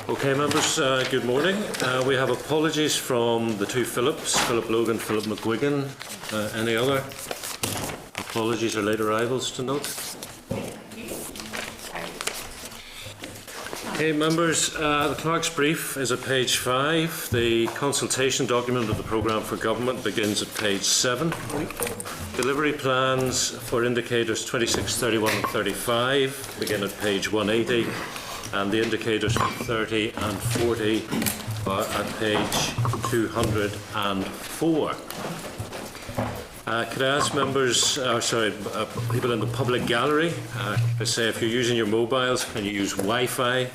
Okay, members, good morning. We have apologies from the two Philips, Philip Logan, Philip McGuigan. Any other apologies or late arrivals to note? Okay, members, the clerk's brief is at page 5. The consultation document of the programme for government begins at page 7. Delivery plans for indicators 26, 31 and 35 begin at page 180. And the indicators 30 and 40 are at page 204. Could I ask members, people in the public gallery, to say if you're using your mobiles, can you use Wi-Fi,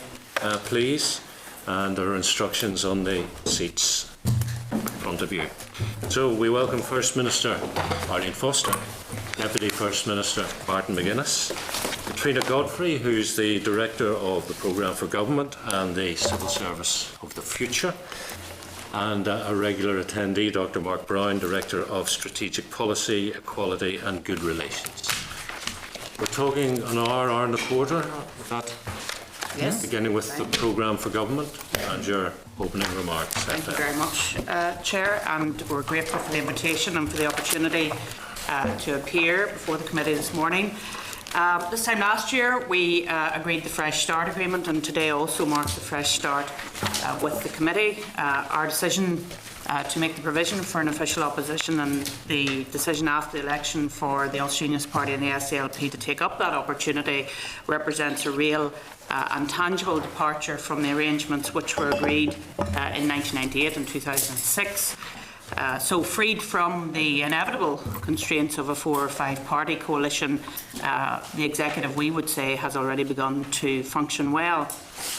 please? And there are instructions on the seats in front of you. So we welcome First Minister Arlene Foster, Deputy First Minister Martin McGuinness, Katrina Godfrey, who's the Director of the Programme for Government and the Civil Service of the Future, and a regular attendee, Dr. Mark Brown, Director of Strategic Policy, Equality and Good Relations. We're talking an hour and a quarter, is that? Yes. Beginning with the Programme for Government and your opening remarks. Thank you very much, Chair, and we're grateful for the invitation and for the opportunity to appear before the committee this morning. This time last year we agreed the Fresh Start Agreement, and today also marks the fresh start with the committee. Our decision to make the provision for an official opposition and the decision after the election for the Ulster Unionist Party and the SDLP to take up that opportunity represents a real and tangible departure from the arrangements which were agreed in 1998 and 2006. So freed from the inevitable constraints of a 4 or 5 party coalition, the executive, we would say, has already begun to function well.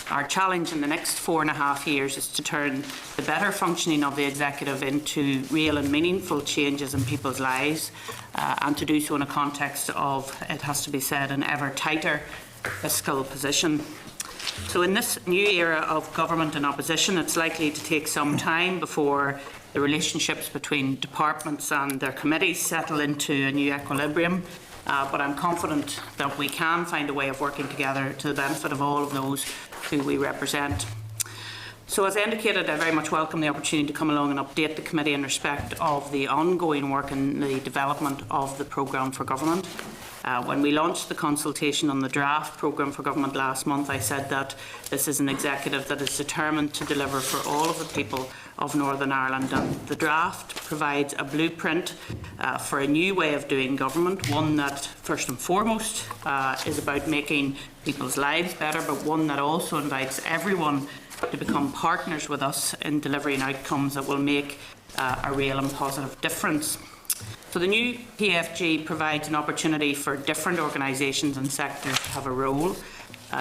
Our challenge in the next 4.5 years is to turn the better functioning of the executive into real and meaningful changes in people's lives, and to do so in a context of, it has to be said, an ever tighter fiscal position. So in this new era of government and opposition, it's likely to take some time before the relationships between departments and their committees settle into a new equilibrium, but I'm confident that we can find a way of working together to the benefit of all of those who we represent. So as I indicated, I very much welcome the opportunity to come along and update the committee in respect of the ongoing work in the development of the Programme for Government. When we launched the consultation on the draft Programme for Government last month, I said that this is an executive that is determined to deliver for all of the people of Northern Ireland, and the draft provides a blueprint for a new way of doing government, one that first and foremost is about making people's lives better, but one that also invites everyone to become partners with us in delivering outcomes that will make a real and positive difference. So the new PFG provides an opportunity for different organisations and sectors to have a role.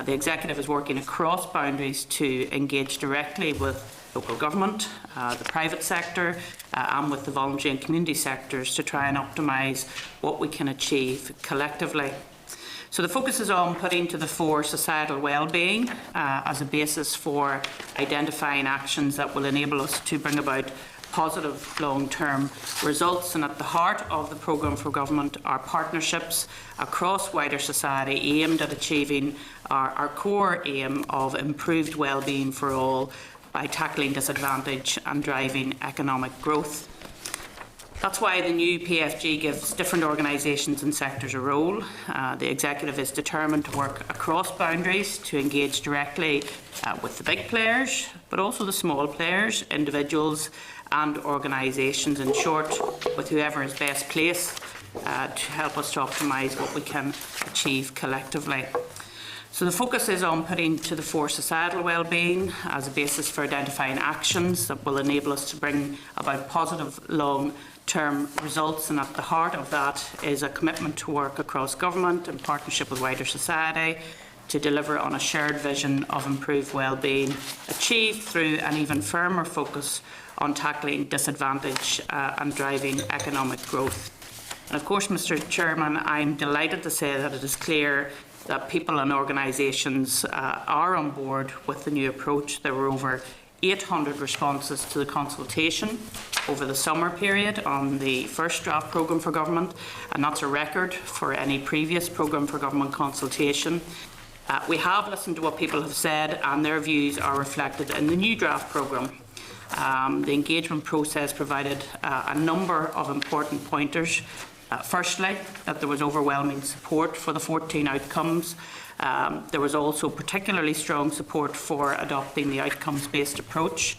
The executive is working across boundaries to engage directly with local government, the private sector, and with the voluntary and community sectors to try and optimise what we can achieve collectively. So the focus is on putting to the fore societal well-being as a basis for identifying actions that will enable us to bring about positive long-term results, and at the heart of the Programme for Government are partnerships across wider society aimed at achieving our core aim of improved well-being for all by tackling disadvantage and driving economic growth. That's why the new PFG gives different organisations and sectors a role. The executive is determined to work across boundaries to engage directly with the big players, but also the small players, individuals and organisations, in short, with whoever is best placed to help us to optimise what we can achieve collectively. So the focus is on putting to the fore societal well-being as a basis for identifying actions that will enable us to bring about positive long-term results, and at the heart of that is a commitment to work across government in partnership with wider society to deliver on a shared vision of improved well-being, achieved through an even firmer focus on tackling disadvantage and driving economic growth. And of course, Mr. Chairman, I'm delighted to say that it is clear that people and organisations are on board with the new approach. There were over 800 responses to the consultation over the summer period on the first draft programme for government, and that's a record for any previous programme for government consultation. We have listened to what people have said, and their views are reflected in the new draft programme. The engagement process provided a number of important pointers. Firstly, that there was overwhelming support for the 14 outcomes. There was also particularly strong support for adopting the outcomes-based approach.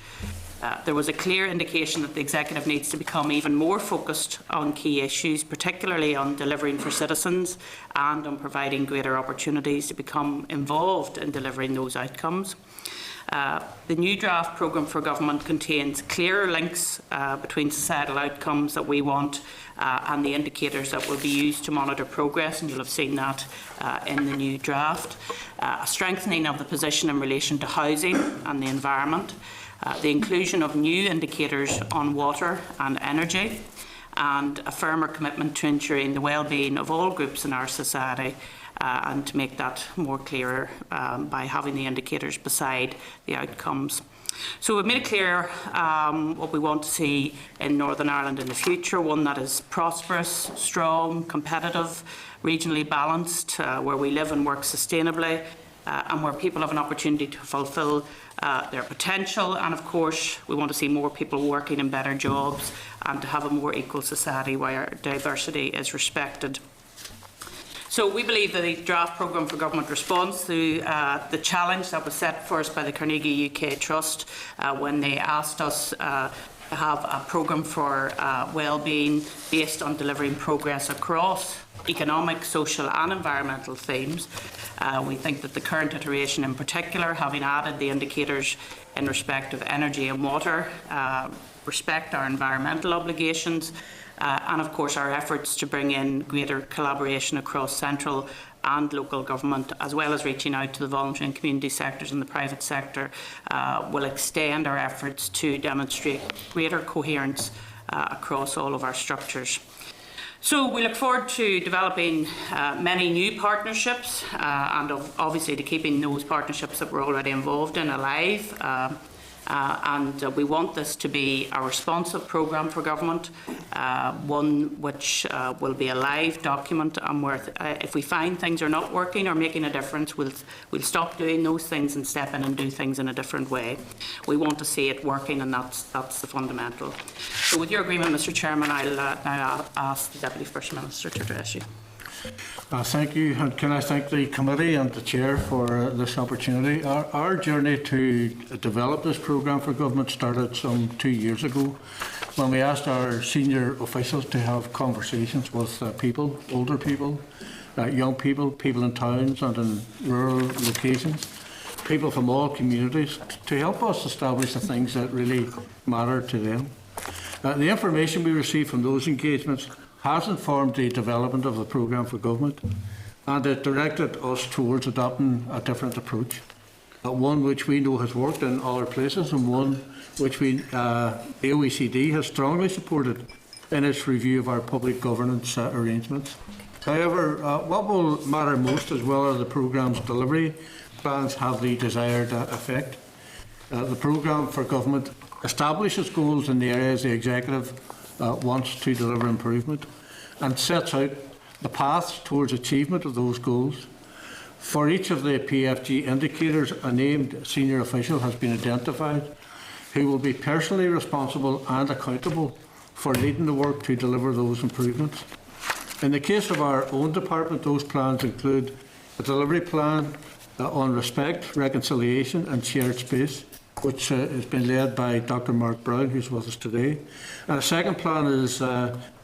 There was a clear indication that the Executive needs to become even more focused on key issues, particularly on delivering for citizens and on providing greater opportunities to become involved in delivering those outcomes. The new draft programme for government contains clearer links between societal outcomes that we want and the indicators that will be used to monitor progress, and you'll have seen that in the new draft. A strengthening of the position in relation to housing and the environment, the inclusion of new indicators on water and energy, and a firmer commitment to ensuring the well-being of all groups in our society, and to make that more clearer by having the indicators beside the outcomes. So we've made it clear what we want to see in Northern Ireland in the future, one that is prosperous, strong, competitive, regionally balanced, where we live and work sustainably, and where people have an opportunity to fulfil their potential. And of course, we want to see more people working in better jobs and to have a more equal society where diversity is respected. So we believe that the draft programme for government responds to the challenge that was set for us by the Carnegie UK Trust when they asked us to have a programme for well-being based on delivering progress across economic, social and environmental themes. We think that the current iteration in particular, having added the indicators in respect of energy and water, respect our environmental obligations, and of course our efforts to bring in greater collaboration across central and local government, as well as reaching out to the voluntary and community sectors and the private sector, will extend our efforts to demonstrate greater coherence across all of our structures. So we look forward to developing many new partnerships and obviously to keeping those partnerships that we're already involved in alive. And we want this to be a responsive programme for government, one which will be a live document, and where if we find things are not working or making a difference, we'll stop doing those things and step in and do things in a different way. We want to see it working, and that's the fundamental. So with your agreement, Mr Chairman, I'll now ask the Deputy First Minister to address you. Thank you, and can I thank the committee and the chair for this opportunity. Our journey to develop this programme for government started some 2 years ago when we asked our senior officials to have conversations with people, older people, young people, people in towns and in rural locations, people from all communities, to help us establish the things that really matter to them. The information we received from those engagements has informed the development of the programme for government, and it directed us towards adopting a different approach, one which we know has worked in other places, and one which the OECD has strongly supported in its review of our public governance arrangements. However, what will matter most is whether the programme's delivery plans have the desired effect. The programme for government establishes goals in the areas the Executive wants to deliver improvement and sets out the paths towards achievement of those goals. For each of the PFG indicators, a named senior official has been identified who will be personally responsible and accountable for leading the work to deliver those improvements. In the case of our own department, those plans include a delivery plan on respect, reconciliation and shared space, which has been led by Dr Mark Brown, who's with us today. And a second plan is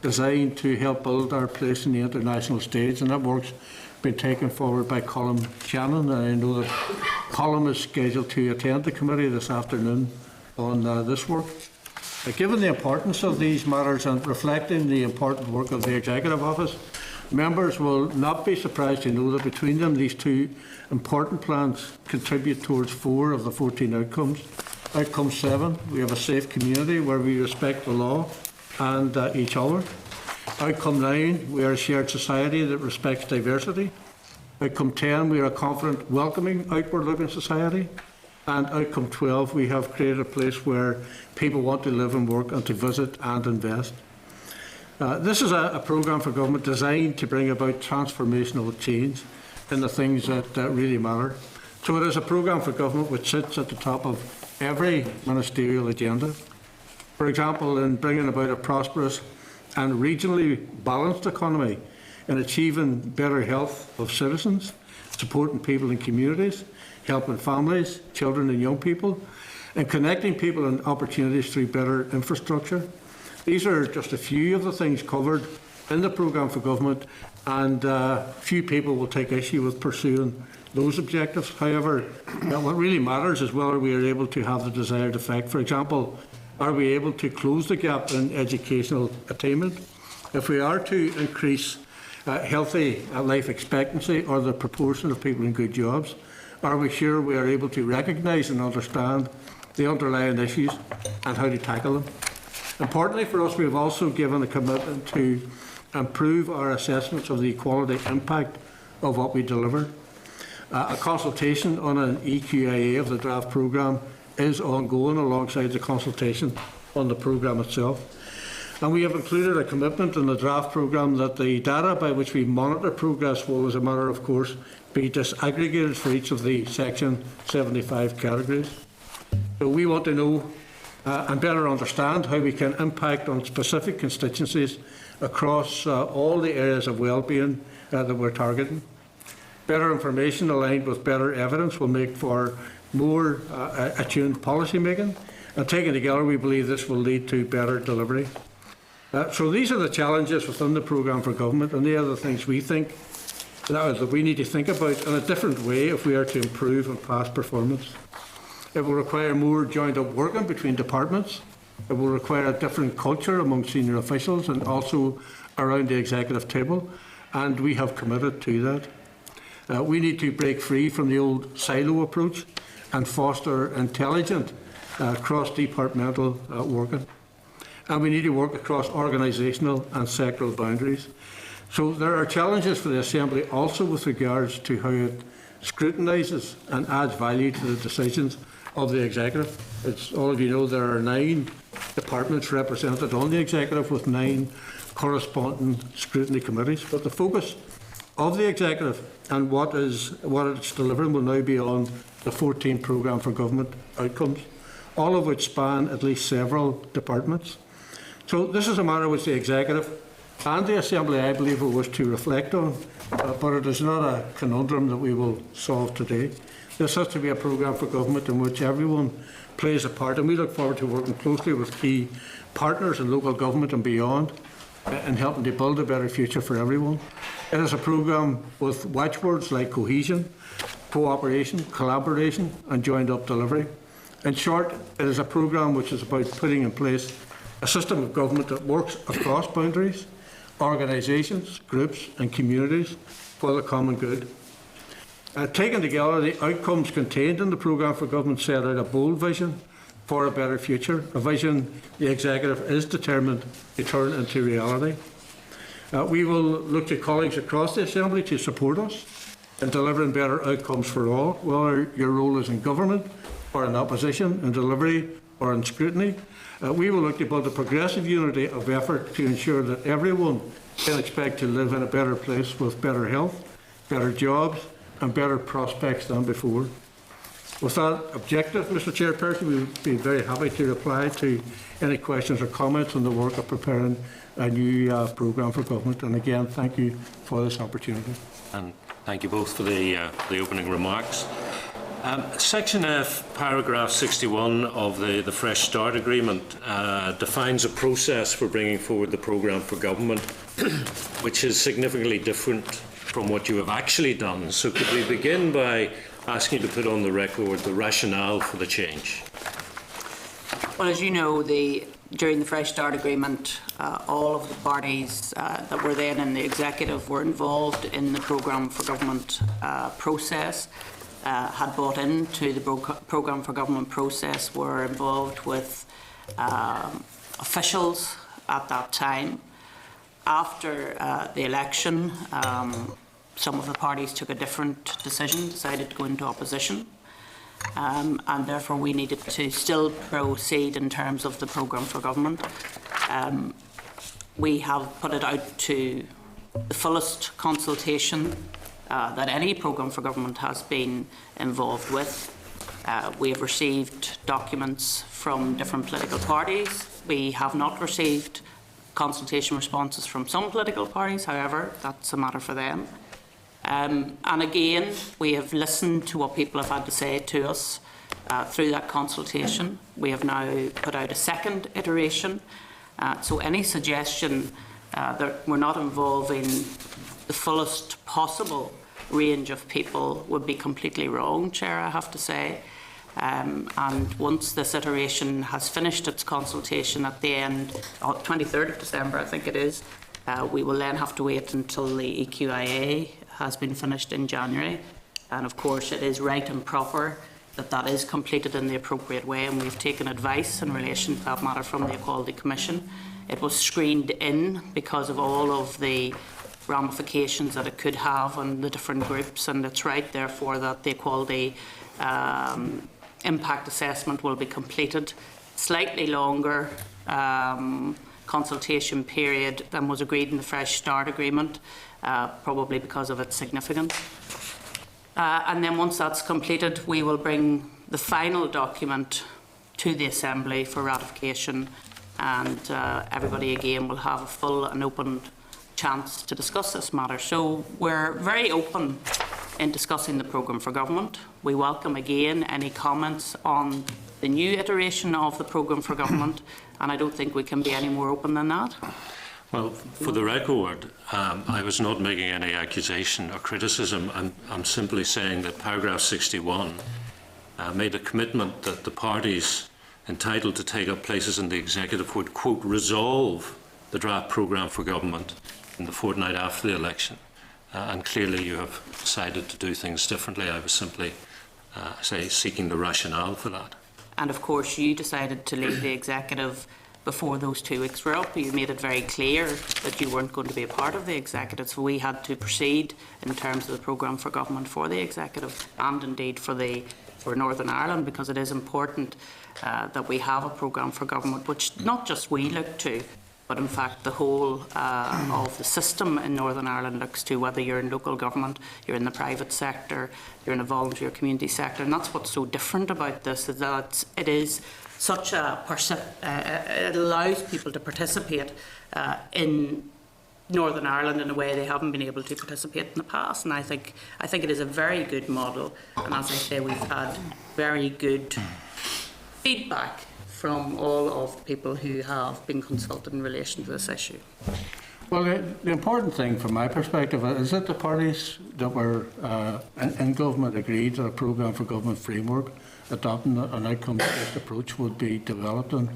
designed to help build our place in the international stage, and that work's been taken forward by Colm Shannon. And I know that Colm is scheduled to attend the committee this afternoon on this work. Given the importance of these matters and reflecting the important work of the Executive Office, members will not be surprised to know that between them, these two important plans contribute towards 4 of the 14 outcomes. Outcome 7, we have a safe community where we respect the law and each other. Outcome 9, we are a shared society that respects diversity. Outcome 10, we are a confident, welcoming, outward-looking society. And outcome 12, we have created a place where people want to live and work and to visit and invest. This is a programme for government designed to bring about transformational change in the things that really matter. So it is a programme for government which sits at the top of every ministerial agenda. For example, in bringing about a prosperous and regionally balanced economy, in achieving better health of citizens, supporting people in communities, helping families, children and young people, and connecting people and opportunities through better infrastructure. These are just a few of the things covered in the programme for government, and few people will take issue with pursuing those objectives. However, what really matters is whether we are able to have the desired effect. For example, are we able to close the gap in educational attainment? If we are to increase healthy life expectancy or the proportion of people in good jobs, are we sure we are able to recognise and understand the underlying issues and how to tackle them? Importantly for us, we have also given a commitment to improve our assessments of the equality impact of what we deliver. A consultation on an EQIA of the draft programme is ongoing alongside the consultation on the programme itself. And we have included a commitment in the draft programme that the data by which we monitor progress will, as a matter of course, be disaggregated for each of the Section 75 categories. So we want to know and better understand how we can impact on specific constituencies across all the areas of wellbeing that we're targeting. Better information aligned with better evidence will make for more attuned policy making, and taken together we believe this will lead to better delivery. So these are the challenges within the programme for government, and they are the things we think that we need to think about in a different way if we are to improve on past performance. It will require more joined up working between departments. It will require a different culture among senior officials and also around the executive table, and we have committed to that. We need to break free from the old silo approach and foster intelligent cross-departmental working. And we need to work across organisational and sectoral boundaries. So there are challenges for the Assembly also with regards to how it scrutinises and adds value to the decisions of the Executive. As all of you know, there are 9 departments represented on the Executive with 9 corresponding scrutiny committees. But the focus of the Executive and what it's delivering will now be on the 14 programme for government outcomes, all of which span at least several departments. So this is a matter which the Executive and the Assembly, I believe, will wish to reflect on, but it is not a conundrum that we will solve today. This has to be a programme for government in which everyone plays a part, and we look forward to working closely with key partners in local government and beyond in helping to build a better future for everyone. It is a programme with watchwords like cohesion, cooperation, collaboration and joined up delivery. In short, it is a programme which is about putting in place a system of government that works across boundaries, organisations, groups and communities for the common good. Taken together, the outcomes contained in the programme for government set out a bold vision for a better future, a vision the Executive is determined to turn into reality. We will look to colleagues across the Assembly to support us in delivering better outcomes for all, whether your role is in government or in opposition, in delivery or in scrutiny. We will look to build a progressive unity of effort to ensure that everyone can expect to live in a better place with better health, better jobs and better prospects than before. With that objective, Mr Chairperson, we would be very happy to reply to any questions or comments on the work of preparing a new programme for government. And again, thank you for this opportunity. And thank you both for the opening remarks. Section F, paragraph 61 of the Fresh Start Agreement defines a process for bringing forward the programme for government, which is significantly different from what you have actually done. So could we begin by asking you to put on the record the rationale for the change? Well, as you know, during the Fresh Start Agreement, all of the parties that were then in the Executive were involved in the programme for government process, had bought into the programme for government process, were involved with officials at that time. After the election, some of the parties took a different decision, decided to go into opposition, and therefore we needed to still proceed in terms of the programme for government. We have put it out to the fullest consultation that any programme for government has been involved with. We have received documents from different political parties. We have not received consultation responses from some political parties, however, that's a matter for them. And again, we have listened to what people have had to say to us through that consultation. We have now put out a second iteration. So any suggestion that we're not involving the fullest possible range of people would be completely wrong, Chair, I have to say. And once this iteration has finished its consultation at the end, 23rd of December, I think it is, we will then have to wait until the EQIA has been finished in January. And of course, it is right and proper that that is completed in the appropriate way, and we've taken advice in relation to that matter from the Equality Commission. It was screened in because of all of the ramifications that it could have on the different groups, and it's right, therefore, that the Equality Impact Assessment will be completed. Slightly longer consultation period than was agreed in the Fresh Start Agreement, probably because of its significance. And then once that's completed, we will bring the final document to the Assembly for ratification, and everybody again will have a full and open chance to discuss this matter. So we're very open in discussing the programme for government. We welcome again any comments on the new iteration of the programme for government, and I don't think we can be any more open than that. Well, for the record, I was not making any accusation or criticism. I'm simply saying that paragraph 61 made a commitment that the parties entitled to take up places in the executive would, quote, resolve the draft programme for government in the fortnight after the election. And clearly you have decided to do things differently. I was simply, seeking the rationale for that. And of course, you decided to leave the executive before those 2 weeks were up. You made it very clear that you weren't going to be a part of the executive, so we had to proceed in terms of the programme for government for the executive, and indeed for Northern Ireland, because it is important that we have a programme for government which not just we look to, but in fact the whole of the system in Northern Ireland looks to, whether you're in local government, you're in the private sector, you're in a volunteer community sector. And that's what's so different about this, is that it is such a it allows people to participate in Northern Ireland in a way they haven't been able to participate in the past. And I think it is a very good model, and as I say, we've had very good feedback from all of the people who have been consulted in relation to this issue. Well, the important thing from my perspective is that the parties that were in government agreed that a programme for government framework adopting an outcomes-based approach would be developed, and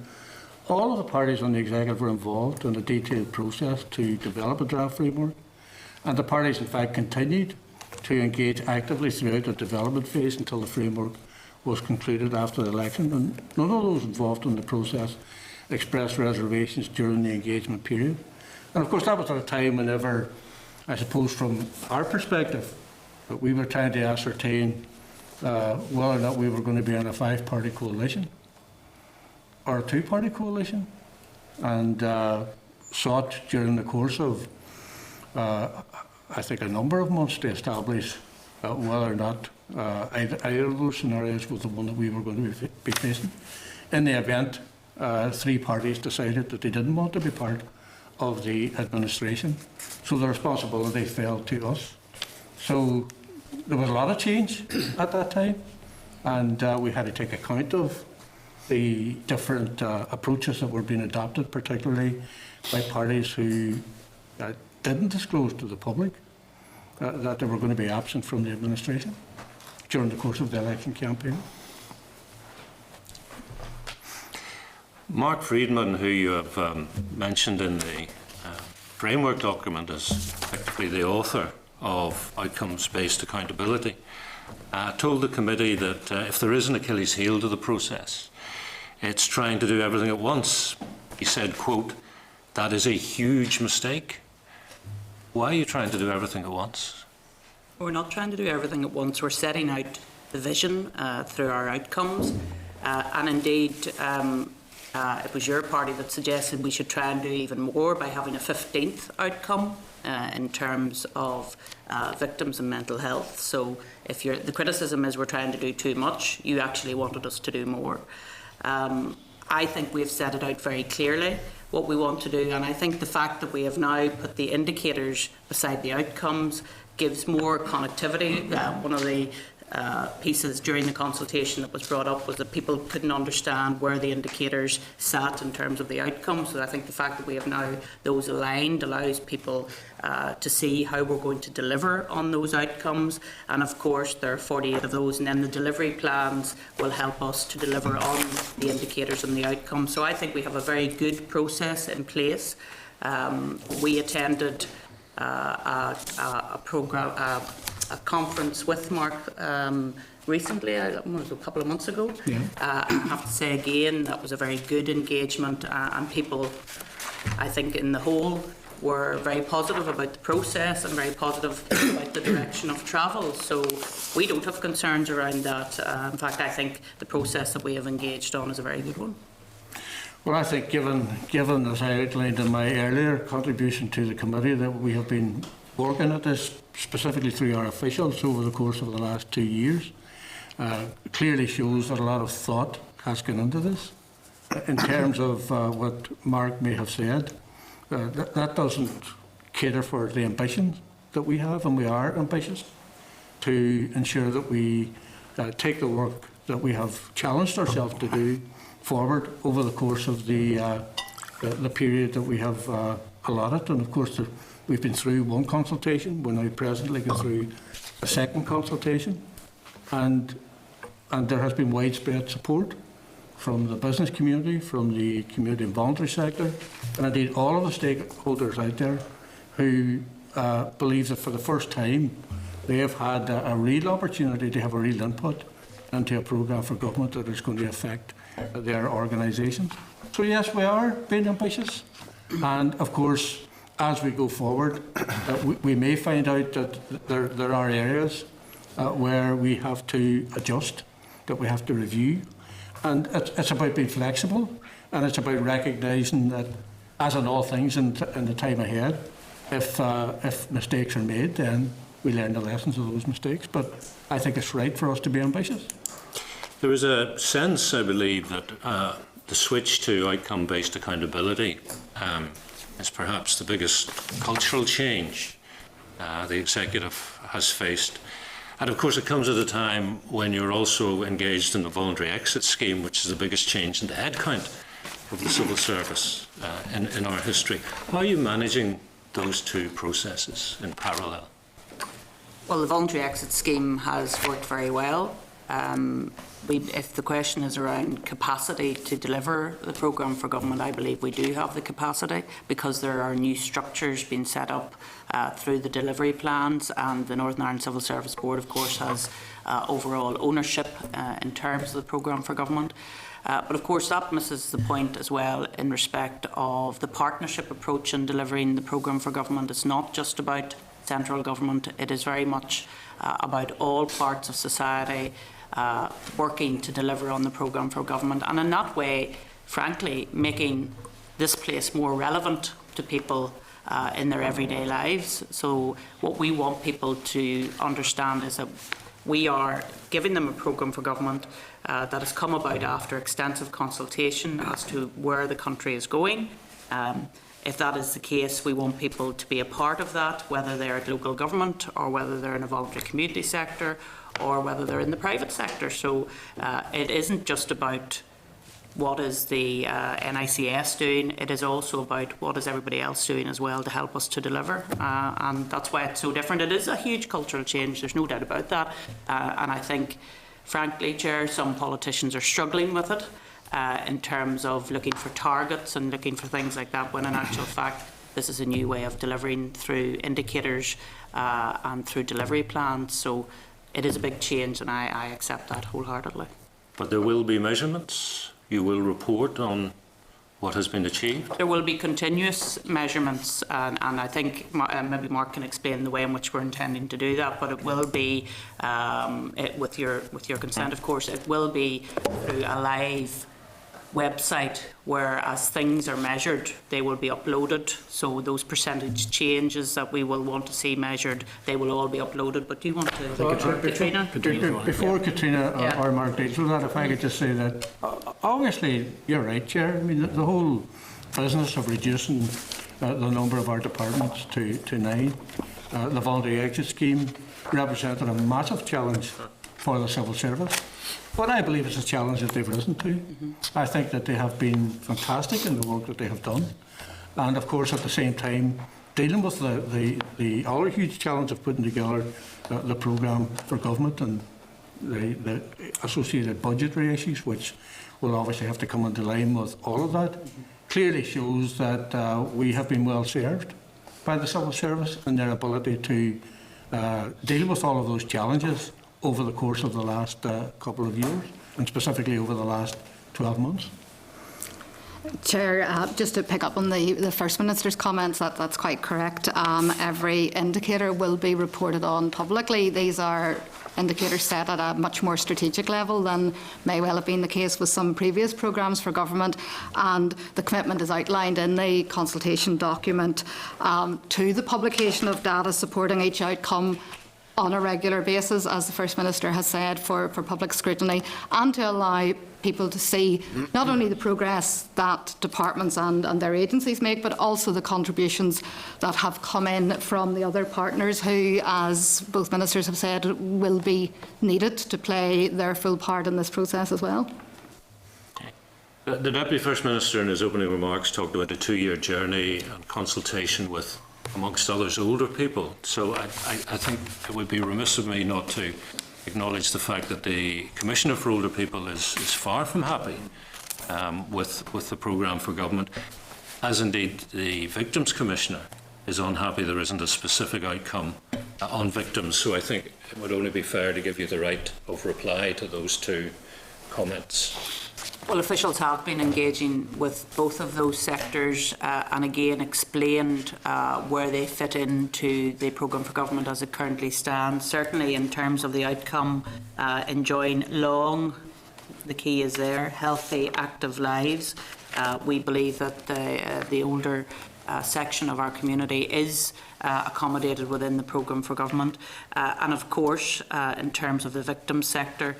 all of the parties on the executive were involved in a detailed process to develop a draft framework, and the parties in fact continued to engage actively throughout the development phase until the framework was concluded after the election, and none of those involved in the process expressed reservations during the engagement period. And of course that was at a time whenever, I suppose from our perspective, that we were trying to ascertain whether or not we were going to be in a 5-party coalition or a 2-party coalition, and sought during the course of I think a number of months to establish whether or not either of those scenarios was the one that we were going to be facing. In the event 3 parties decided that they didn't want to be part of the administration, so the responsibility fell to us. So there was a lot of change at that time, and we had to take account of the different approaches that were being adopted, particularly by parties who didn't disclose to the public that they were going to be absent from the administration during the course of the election campaign. Mark Friedman, who you have mentioned in the framework document as effectively the author of outcomes-based accountability, told the committee that if there is an Achilles heel to the process, it's trying to do everything at once. He said, quote, "That is a huge mistake." Why are you trying to do everything at once? We're not trying to do everything at once. We're setting out the vision through our outcomes, and indeed It was your party that suggested we should try and do even more by having a 15th outcome in terms of victims and mental health. So if the criticism is we're trying to do too much, you actually wanted us to do more. I think we've set it out very clearly what we want to do, and I think the fact that we have now put the indicators beside the outcomes gives more connectivity. One of the pieces during the consultation that was brought up was that people couldn't understand where the indicators sat in terms of the outcomes. So I think the fact that we have now those aligned allows people to see how we're going to deliver on those outcomes. And of course there are 48 of those, and then the delivery plans will help us to deliver on the indicators and the outcomes. So I think we have a very good process in place. We attended a conference with Mark recently, a couple of months ago. Yeah. I have to say again, that was a very good engagement, and people, I think, in the whole were very positive about the process and very positive about the direction of travel. So we don't have concerns around that. In fact, I think the process that we have engaged on is a very good one. Well, I think given as I outlined in my earlier contribution to the committee, that we have been working at this specifically through our officials over the course of the last 2 years, clearly shows that a lot of thought has gone into this. In terms of what Mark may have said, that doesn't cater for the ambitions that we have, and we are ambitious to ensure that we take the work that we have challenged ourselves to do forward over the course of the period that we have allotted. And of course, we've been through one consultation. We're now presently going through a second consultation, and there has been widespread support from the business community, from the community and voluntary sector, and indeed all of the stakeholders out there who believe that for the first time they have had a real opportunity to have a real input into a programme for government that is going to affect their organisations. So yes, we are being ambitious, and of course as we go forward we may find out that there are areas where we have to adjust, that we have to review, and it's about being flexible, and it's about recognising that, as in all things in the time ahead, if mistakes are made, then we learn the lessons of those mistakes. But I think it's right for us to be ambitious. There is a sense, I believe, that the switch to outcome-based accountability is perhaps the biggest cultural change the executive has faced. And of course it comes at a time when you're also engaged in the voluntary exit scheme, which is the biggest change in the headcount of the civil service in our history. How are you managing those two processes in parallel? Well, the voluntary exit scheme has worked very well. If the question is around capacity to deliver the programme for government, I believe we do have the capacity, because there are new structures being set up through the delivery plans, and the Northern Ireland Civil Service Board, of course, has overall ownership in terms of the programme for government. But of course that misses the point as well in respect of the partnership approach in delivering the programme for government. It's not just about central government, it is very much about all parts of society working to deliver on the programme for government, and in that way, frankly, making this place more relevant to people in their everyday lives. So what we want people to understand is that we are giving them a programme for government that has come about after extensive consultation as to where the country is going. If that is the case, we want people to be a part of that, whether they're at local government or whether they're in a voluntary community sector or whether they're in the private sector. So it isn't just about what is the NICS doing, it is also about what is everybody else doing as well to help us to deliver. And that's why it's so different. It is a huge cultural change, there's no doubt about that. And I think, frankly, Chair, some politicians are struggling with it. In terms of looking for targets and looking for things like that, when in actual fact this is a new way of delivering through indicators and through delivery plans. So it is a big change, and I accept that wholeheartedly. But there will be measurements. You will report on what has been achieved. There will be continuous measurements, and I think maybe Mark can explain the way in which we're intending to do that. But it will be, with your consent, of course, it will be through a live website where, as things are measured, they will be uploaded. So those percentage changes that we will want to see measured, they will all be uploaded. But do you want to, Katrina? Before Katrina Yeah. or Mark deals with that, if I could just say that, obviously, you're right, Chair. I mean, the whole business of reducing the number of our departments to 9, the voluntary exit scheme represented a massive challenge for the civil service. But I believe it's a challenge that they've risen to. I think that they have been fantastic in the work that they have done. And of course, at the same time, dealing with the other huge challenge of putting together the programme for government and the associated budgetary issues, which will obviously have to come into line with all of that, clearly shows that we have been well served by the civil service and their ability to deal with all of those challenges over the course of the last couple of years, and specifically over the last 12 months. Chair, just to pick up on the First Minister's comments, that's quite correct. Every indicator will be reported on publicly. These are indicators set at a much more strategic level than may well have been the case with some previous programmes for government, and the commitment is outlined in the consultation document to the publication of data supporting each outcome on a regular basis, as the First Minister has said, for public scrutiny, and to allow people to see not only the progress that departments and their agencies make, but also the contributions that have come in from the other partners who, as both ministers have said, will be needed to play their full part in this process as well. The Deputy First Minister in his opening remarks talked about a 2-year journey and consultation with, amongst others, older people. So I think it would be remiss of me not to acknowledge the fact that the Commissioner for Older People is far from happy with the programme for government, as indeed the Victims Commissioner is unhappy there isn't a specific outcome on victims. So I think it would only be fair to give you the right of reply to those two comments. Well, officials have been engaging with both of those sectors and again explained where they fit into the programme for government as it currently stands. Certainly in terms of the outcome, enjoying long, the key is there, healthy, active lives. We believe that the older section of our community is accommodated within the programme for government. And of course, in terms of the victim sector,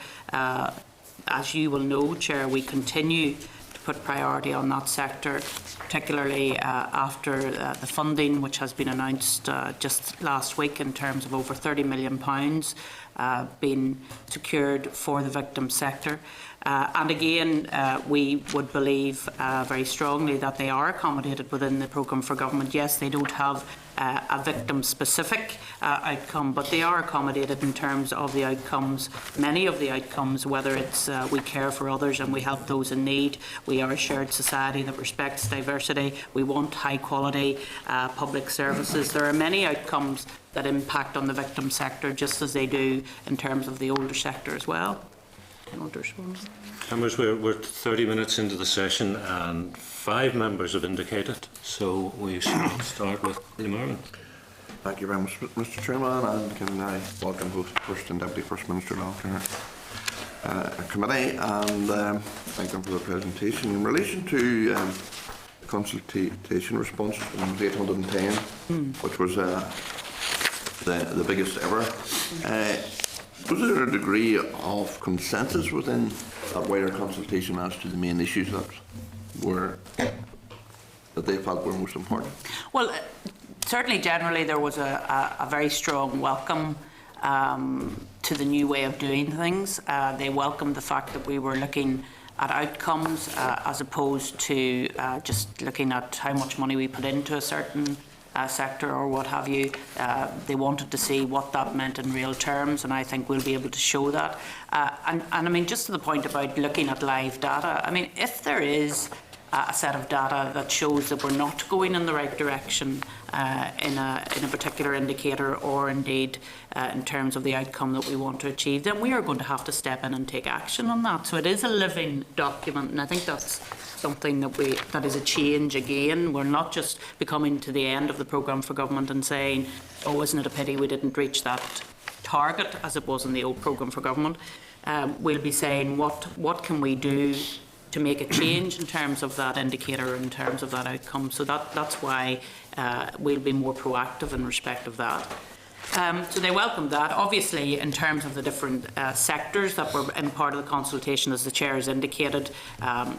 as you will know, Chair, we continue to put priority on that sector, particularly after the funding which has been announced just last week in terms of over £30 million being secured for the victim sector. And again, we would believe very strongly that they are accommodated within the programme for government. Yes, they don't have a victim-specific outcome, but they are accommodated in terms of the outcomes, many of the outcomes, whether it's we care for others and we help those in need, we are a shared society that respects diversity, we want high-quality public services. There are many outcomes that impact on the victim sector, just as they do in terms of the older sector as well. Members, we're 30 minutes into the session and 5 members have indicated, so we should start with Liam Marvin. Thank you very much, Mr. Chairman, and can I welcome both First and Deputy First Minister along to our committee, and thank them for the presentation. In relation to the consultation response, it was 810, which was the biggest ever. Was there a degree of consensus within that wider consultation as to the main issues that they felt were most important? Well, certainly generally there was a very strong welcome to the new way of doing things. They welcomed the fact that we were looking at outcomes as opposed to just looking at how much money we put into a certain sector or what have you. They wanted to see what that meant in real terms, and I think we'll be able to show that. And I mean, just to the point about looking at live data, I mean, if there is a set of data that shows that we're not going in the right direction in a particular indicator, or indeed in terms of the outcome that we want to achieve, then we are going to have to step in and take action on that. So it is a living document, and I think that's something that is a change again. We're not just becoming to the end of the programme for government and saying, oh, isn't it a pity we didn't reach that target as it was in the old programme for government. We'll be saying what can we do to make a change in terms of that indicator, in terms of that outcome. So that's why we'll be more proactive in respect of that. So they welcomed that. Obviously, in terms of the different sectors that were in part of the consultation, as the Chair has indicated,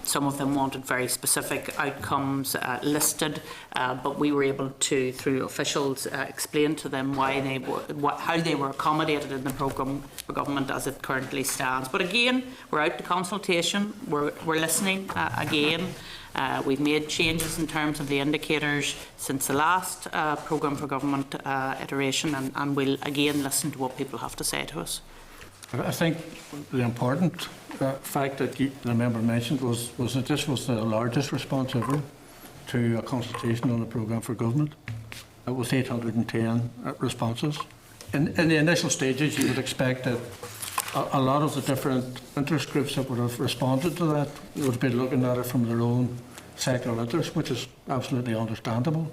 some of them wanted very specific outcomes listed, but we were able to, through officials, explain to them why they were, how they were accommodated in the programme for government as it currently stands. But again, we're out to consultation. We're listening again. We've made changes in terms of the indicators since the last programme for government iteration, and we'll again listen to what people have to say to us. I think the important fact that the member mentioned was that this was the largest response ever to a consultation on a programme for government. It was 810 responses. In the initial stages, you would expect that a lot of the different interest groups that would have responded to that would be looking at it from their own sectoral interest, which is absolutely understandable.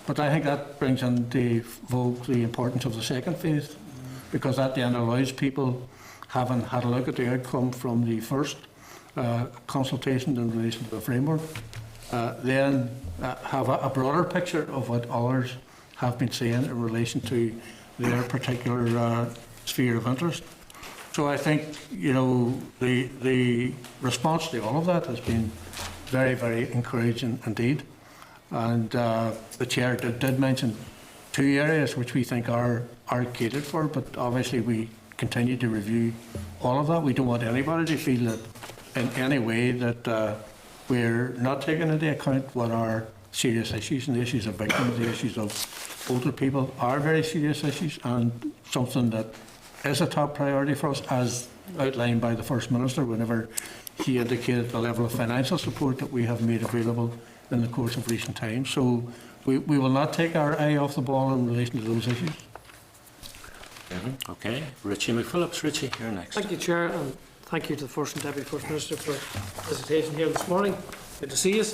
But I think that brings into vogue the importance of the second phase, because that then allows people, having had a look at the outcome from the first consultation in relation to the framework, then have a broader picture of what others have been saying in relation to their particular sphere of interest. So I think, you know, the response to all of that has been very, very encouraging indeed. And the Chair did mention two areas which we think are catered for, but obviously we continue to review all of that. We don't want anybody to feel that in any way that we're not taking into account what are serious issues, and the issues of victims, the issues of older people are very serious issues, and something that is a top priority for us, as outlined by the First Minister whenever she indicated the level of financial support that we have made available in the course of recent times. So we will not take our eye off the ball in relation to those issues. Okay, Richie McPhillips. Richie, you're next. Thank you, Chair, and thank you to the First and Deputy First Minister for presentation here this morning. Good to see you.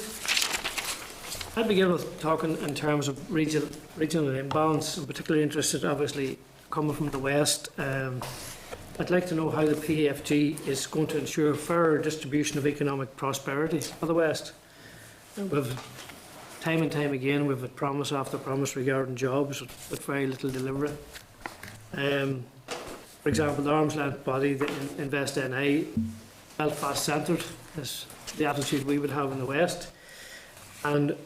I'll begin with talking in terms of regional imbalance. I'm particularly interested, obviously, coming from the West. I'd like to know how the PFG is going to ensure fair distribution of economic prosperity for the West. We've, time and time again, we've had promise after promise regarding jobs with very little delivery. For example, the arm's length body, the Invest NI, Belfast centred, is the attitude we would have in the West. And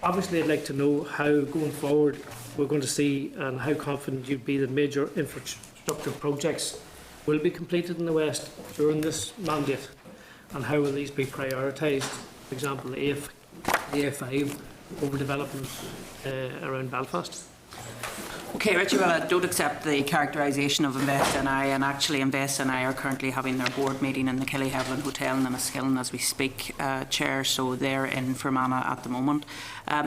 obviously I'd like to know how, going forward, we're going to see, and how confident you'd be that major infrastructure projects will be completed in the West during this mandate, and how will these be prioritised? For example, the A5 over development around Belfast. Okay, Richie, well, I don't accept the characterisation of Invest NI, and actually Invest NI are currently having their board meeting in the Killyhevelin Hotel in Enniskillen as we speak, Chair, so they're in Fermanagh at the moment.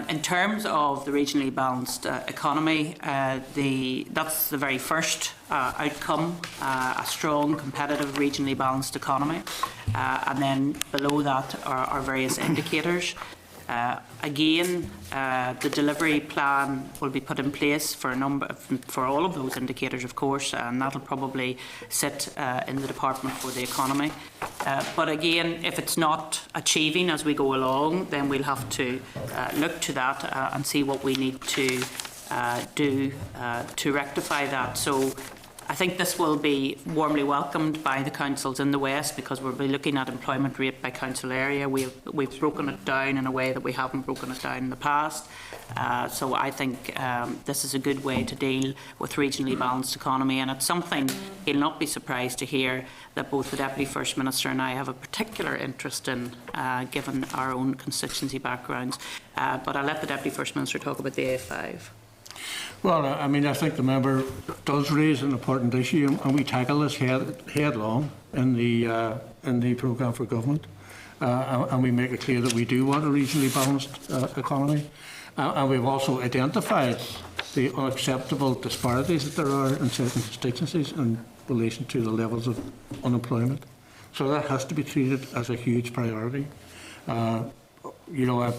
In terms of the regionally balanced economy, that's the very first outcome, a strong, competitive, regionally balanced economy, and then below that are various indicators. Again, the delivery plan will be put in place for all of those indicators, of course, and that'll probably sit in the Department for the Economy. But again, if it's not achieving as we go along, then we'll have to look to that and see what we need to do to rectify that. So I think this will be warmly welcomed by the councils in the West, because we'll be looking at employment rate by council area. We've broken it down in a way that we haven't broken it down in the past. So I think this is a good way to deal with regionally balanced economy, and it's something he'll not be surprised to hear that both the Deputy First Minister and I have a particular interest in, given our own constituency backgrounds. But I'll let the Deputy First Minister talk about the A5. Well, I mean, I think the member does raise an important issue, and we tackle this headlong in the programme for government, and we make it clear that we do want a regionally balanced economy, and we've also identified the unacceptable disparities that there are in certain constituencies in relation to the levels of unemployment. So that has to be treated as a huge priority. You know,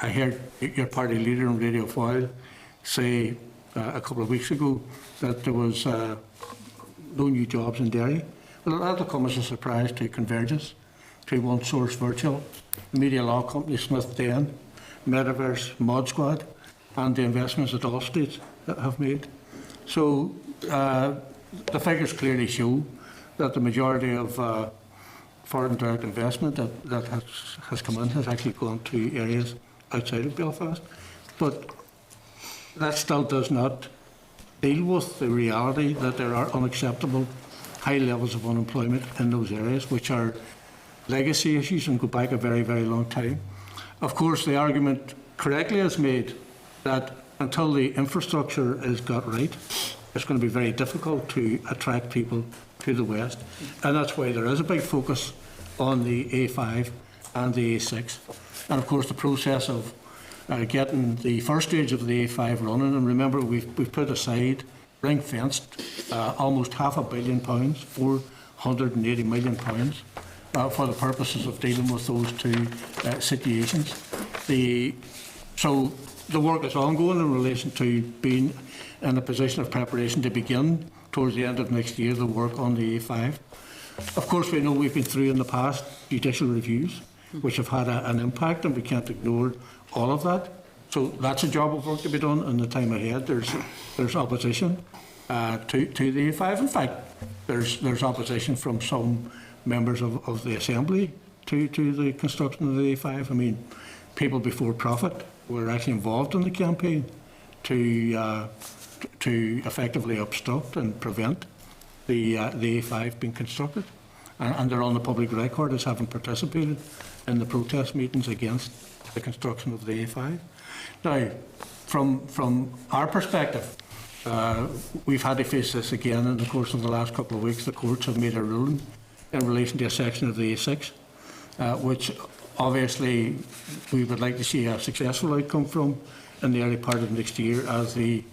I heard your party leader on Radio Foyle say a couple of weeks ago that there was no new jobs in Derry. Well, that'll come as a surprise to Convergence, to One Source Virtual, the media law company Smith Den, Metaverse, Mod Squad, and the investments that Allstate have made. So the figures clearly show that the majority of foreign direct investment that has come in has actually gone to areas outside of Belfast. But that still does not deal with the reality that there are unacceptable high levels of unemployment in those areas, which are legacy issues and go back a very, very long time. Of course, the argument correctly is made that until the infrastructure is got right, it's going to be very difficult to attract people to the West. And that's why there is a big focus on the A5 and the A6. And of course, the process of getting the first stage of the A5 running, and remember, we've put aside, ring-fenced, almost £500 million, £480 million, for the purposes of dealing with those two situations. So the work is ongoing in relation to being in a position of preparation to begin towards the end of next year the work on the A5. Of course, we know we've been through in the past judicial reviews, which have had an impact, and we can't ignore all of that. So that's a job of work to be done in the time ahead. There's opposition to the A5. In fact, there's opposition from some members of the Assembly to the construction of the A5. I mean, people before profit were actually involved in the campaign to effectively obstruct and prevent the A5 being constructed. And they're on the public record as having participated in the protest meetings against the construction of the A5. Now, from our perspective, we've had to face this again in the course of the last couple of weeks. The courts have made a ruling in relation to a section of the A6, which obviously we would like to see a successful outcome from in the early part of next year, as the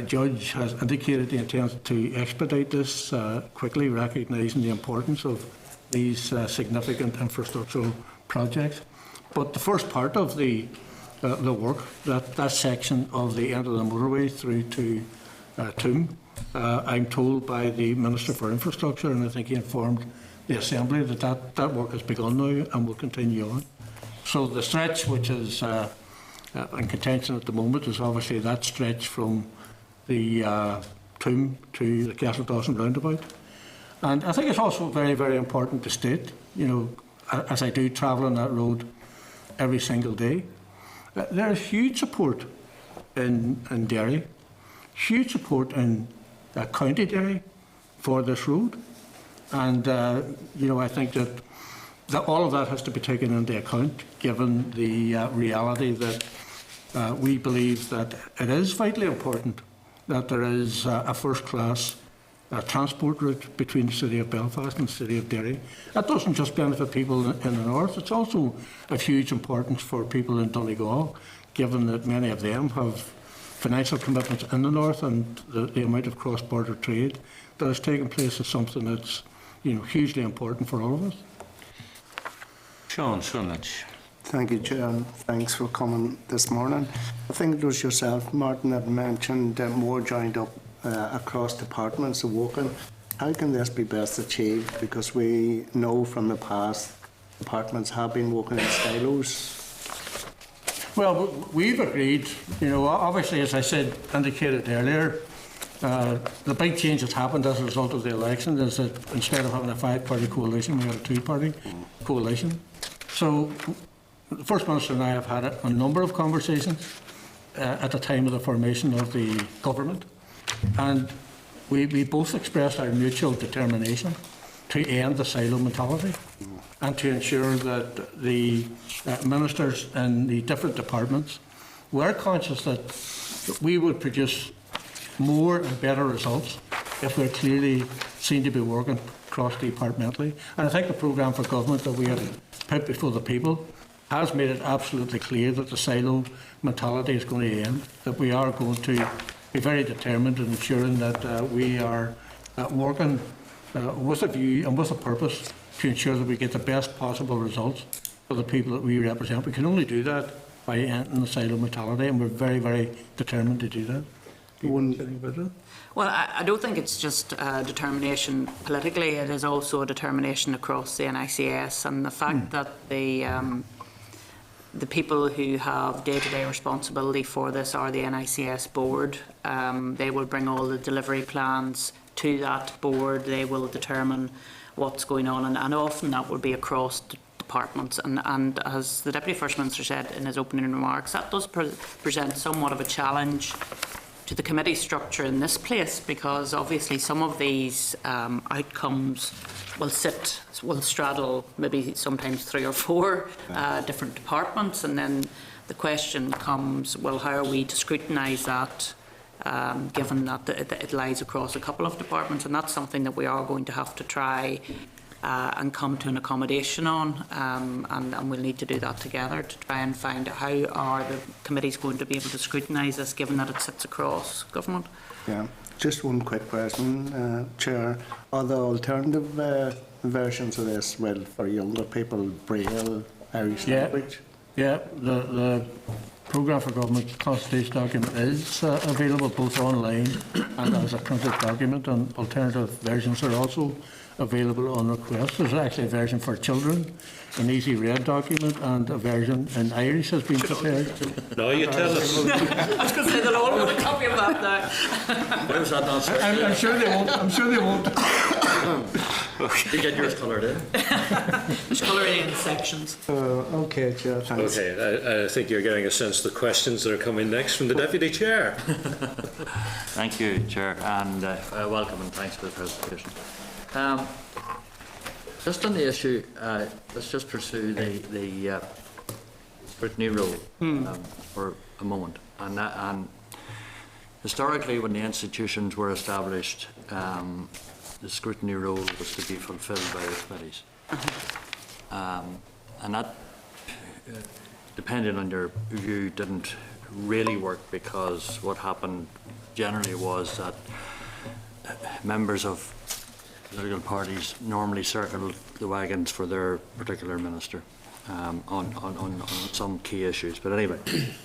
judge has indicated he intends to expedite this quickly, recognising the importance of these significant infrastructural projects. But the first part of the work, that section of the end of the motorway through to Toome, I'm told by the Minister for Infrastructure, and I think he informed the Assembly that work has begun now and will continue on. So the stretch which is in contention at the moment is obviously that stretch from the Toome to the Castledawson roundabout. And I think it's also very, very important to state, you know, as I do travel on that road every single day, there is huge support in Derry, huge support in County Derry for this road. And, you know, I think that all of that has to be taken into account, given the reality that we believe that it is vitally important that there is a first-class transport route between the City of Belfast and the City of Derry. That doesn't just benefit people in the north, it's also of huge importance for people in Donegal, given that many of them have financial commitments in the north, and the amount of cross-border trade that has taken place is something that's, you know, hugely important for all of us. Sean Lynch. Thank you, Chair, and thanks for coming this morning. I think it was yourself, Martin, that mentioned more joined up across departments of working. How can this be best achieved? Because we know from the past departments have been working in silos. Well, we've agreed, you know, obviously, as I said, indicated earlier, the big change that's happened as a result of the election is that instead of having a 5-party coalition, we had a 2-party coalition. So the First Minister and I have had a number of conversations at the time of the formation of the government, and we both expressed our mutual determination to end the silo mentality and to ensure that the ministers in the different departments were conscious that we would produce more and better results if we're clearly seen to be working cross-departmentally. And I think the programme for government that we have put before the people has made it absolutely clear that the silo mentality is going to end, that we are going to be very determined in ensuring that we are working with a view and with a purpose to ensure that we get the best possible results for the people that we represent. We can only do that by ending the silo mentality, and we're very, very determined to do that. One- Well, I don't think it's just a determination politically, it is also a determination across the NICS, and the fact that the people who have day-to-day responsibility for this are the NICS board. They will bring all the delivery plans to that board, they will determine what's going on, and often that will be across departments, and as the Deputy First Minister said in his opening remarks, that does present somewhat of a challenge to the committee structure in this place, because obviously some of these outcomes will straddle maybe sometimes 3 or 4 different departments, and then the question comes, well, how are we to scrutinise that, given that it lies across a couple of departments, and that's something that we are going to have to try and come to an accommodation on, and we'll need to do that together to try and find out how are the committees going to be able to scrutinise this, given that it sits across government. Yeah, just one quick question, Chair. Are there alternative versions of this, well, for younger people, Braille, Irish language? Yeah, the Programme for Government consultation document is available both online and as a printed document, and alternative versions are also available on request. There's actually a version for children, an easy read document, and a version in Irish has been prepared. Now you tell us. I was going to say they'll all want a copy of that now. Why was that not said? I'm sure they won't. I'm sure they won't. You get yours coloured in. There's colouring in sections. Okay, Chair, thanks. Okay, I think you're getting a sense of the questions that are coming next from the Deputy Chair. Thank you, Chair, and welcome and thanks for the presentation. Just on the issue, let's just pursue the scrutiny rule for a moment. And historically, when the institutions were established, the scrutiny rule was to be fulfilled by the committees. And that, depending on your view, didn't really work, because what happened generally was that members of political parties normally circled the wagons for their particular minister on some key issues. But anyway,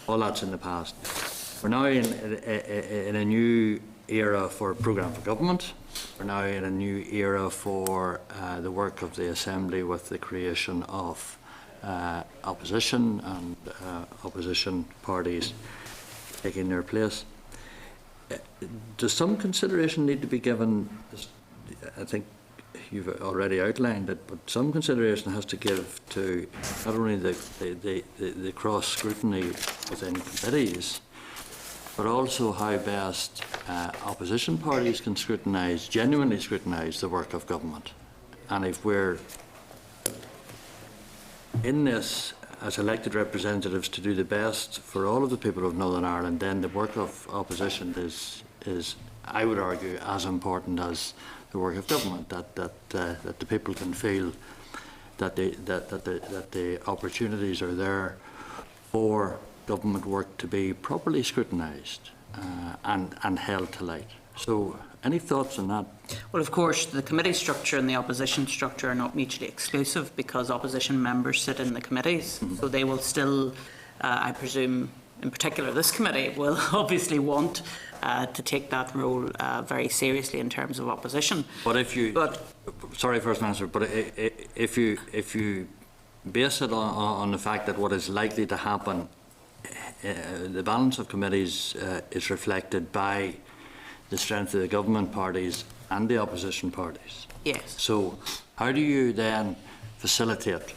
all that's in the past. We're now in a new era for Programme for Government. We're now in a new era for the work of the Assembly, with the creation of opposition and opposition parties taking their place. Does some consideration need to be given? I think you've already outlined it, but some consideration has to give to not only the cross scrutiny within committees, but also how best opposition parties can genuinely scrutinise the work of government. And if we're in this as elected representatives to do the best for all of the people of Northern Ireland, then the work of opposition is I would argue, as important as the work of government. That the people can feel that the opportunities are there for government work to be properly scrutinised and held to light. So, any thoughts on that? Well, of course, the committee structure and the opposition structure are not mutually exclusive, because opposition members sit in the committees. So they will still, I presume, in particular this committee, will obviously want to take that role very seriously in terms of opposition. But if you, sorry, First Minister, but if you base it on the fact that what is likely to happen, the balance of committees is reflected by the strength of the government parties and the opposition parties. Yes. So how do you then facilitate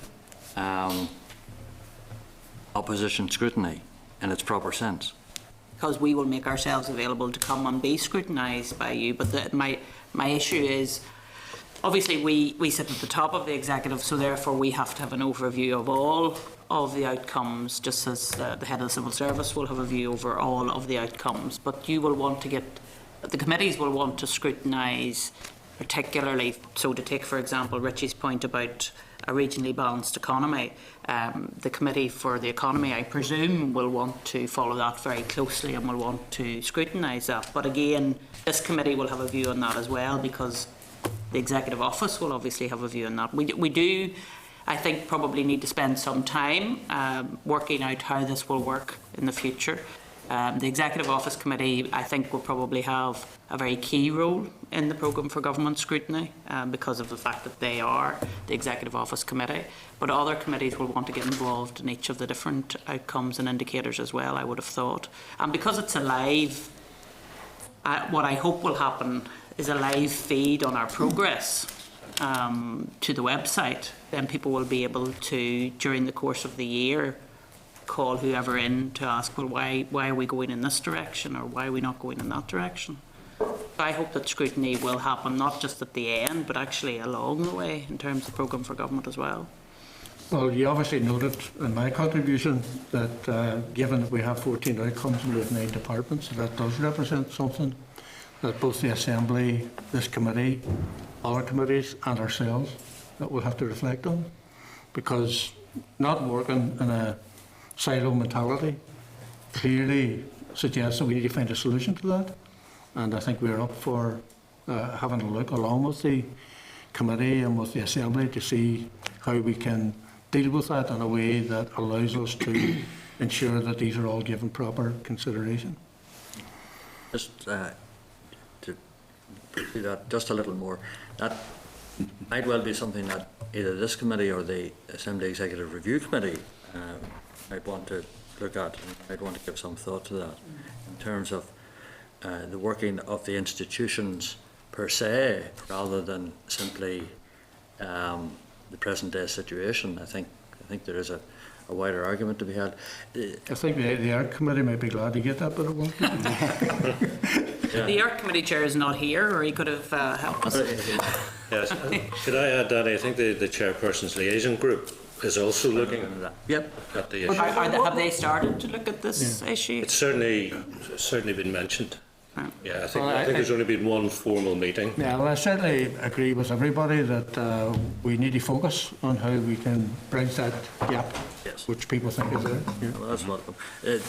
opposition scrutiny in its proper sense? Because we will make ourselves available to come and be scrutinised by you. But my issue is, obviously we sit at the top of the executive, so therefore we have to have an overview of all of the outcomes, just as the head of the civil service will have a view over all of the outcomes. But you will want to get, the committees will want to scrutinise particularly, so to take for example Richie's point about a regionally balanced economy, the Committee for the Economy, I presume, will want to follow that very closely and will want to scrutinise that. But again, this committee will have a view on that as well, because the Executive Office will obviously have a view on that. We do, I think, probably need to spend some time working out how this will work in the future. The Executive Office Committee, I think, will probably have a very key role in the programme for government scrutiny because of the fact that they are the Executive Office Committee. But other committees will want to get involved in each of the different outcomes and indicators as well, I would have thought. And because it's a live, what I hope will happen is a live feed on our progress to the website. Then people will be able to, during the course of the year, call whoever in to ask, well, why are we going in this direction, or why are we not going in that direction? I hope that scrutiny will happen not just at the end, but actually along the way in terms of programme for government as well. Well, you obviously noted in my contribution that given that we have 14 outcomes and we have 9 departments, that does represent something that both the Assembly, this committee, other committees and ourselves that we'll have to reflect on, because not working in a silo mentality clearly suggests that we need to find a solution to that, and I think we're up for having a look along with the committee and with the Assembly to see how we can deal with that in a way that allows us to ensure that these are all given proper consideration. Just to pursue that just a little more, that might well be something that either this committee or the Assembly Executive Review Committee might want to look at, and might want to give some thought to that in terms of the working of the institutions per se, rather than simply the present day situation. I think there is a wider argument to be had. I think the ARC Committee might be glad to get that, but it won't. Yeah. The ARC Committee Chair is not here, or he could have helped us. Yes. Could I add, Danny? I think the chairperson's liaison group is also looking Yep. at the issue. Have they started to look at this issue? It's certainly been mentioned. Right. Yeah, I think, Well, I think there's only been one formal meeting. Yeah, well, I certainly agree with everybody that we need to focus on how we can bridge that gap, Yes. which people think is there. Yeah. Well, that's welcome.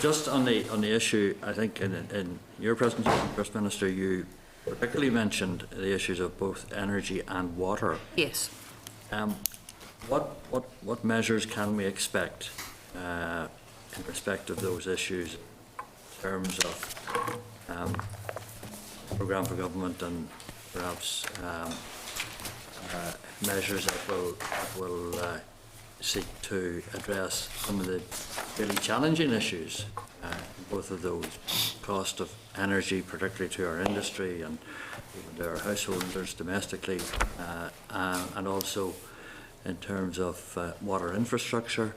Just on the issue, I think in your presentation, First Minister, you particularly mentioned the issues of both energy and water. Yes. What measures can we expect in respect of those issues in terms of programme for government and perhaps measures that will seek to address some of the really challenging issues, both of those, cost of energy, particularly to our industry and even to our householders domestically, and also in terms of water infrastructure.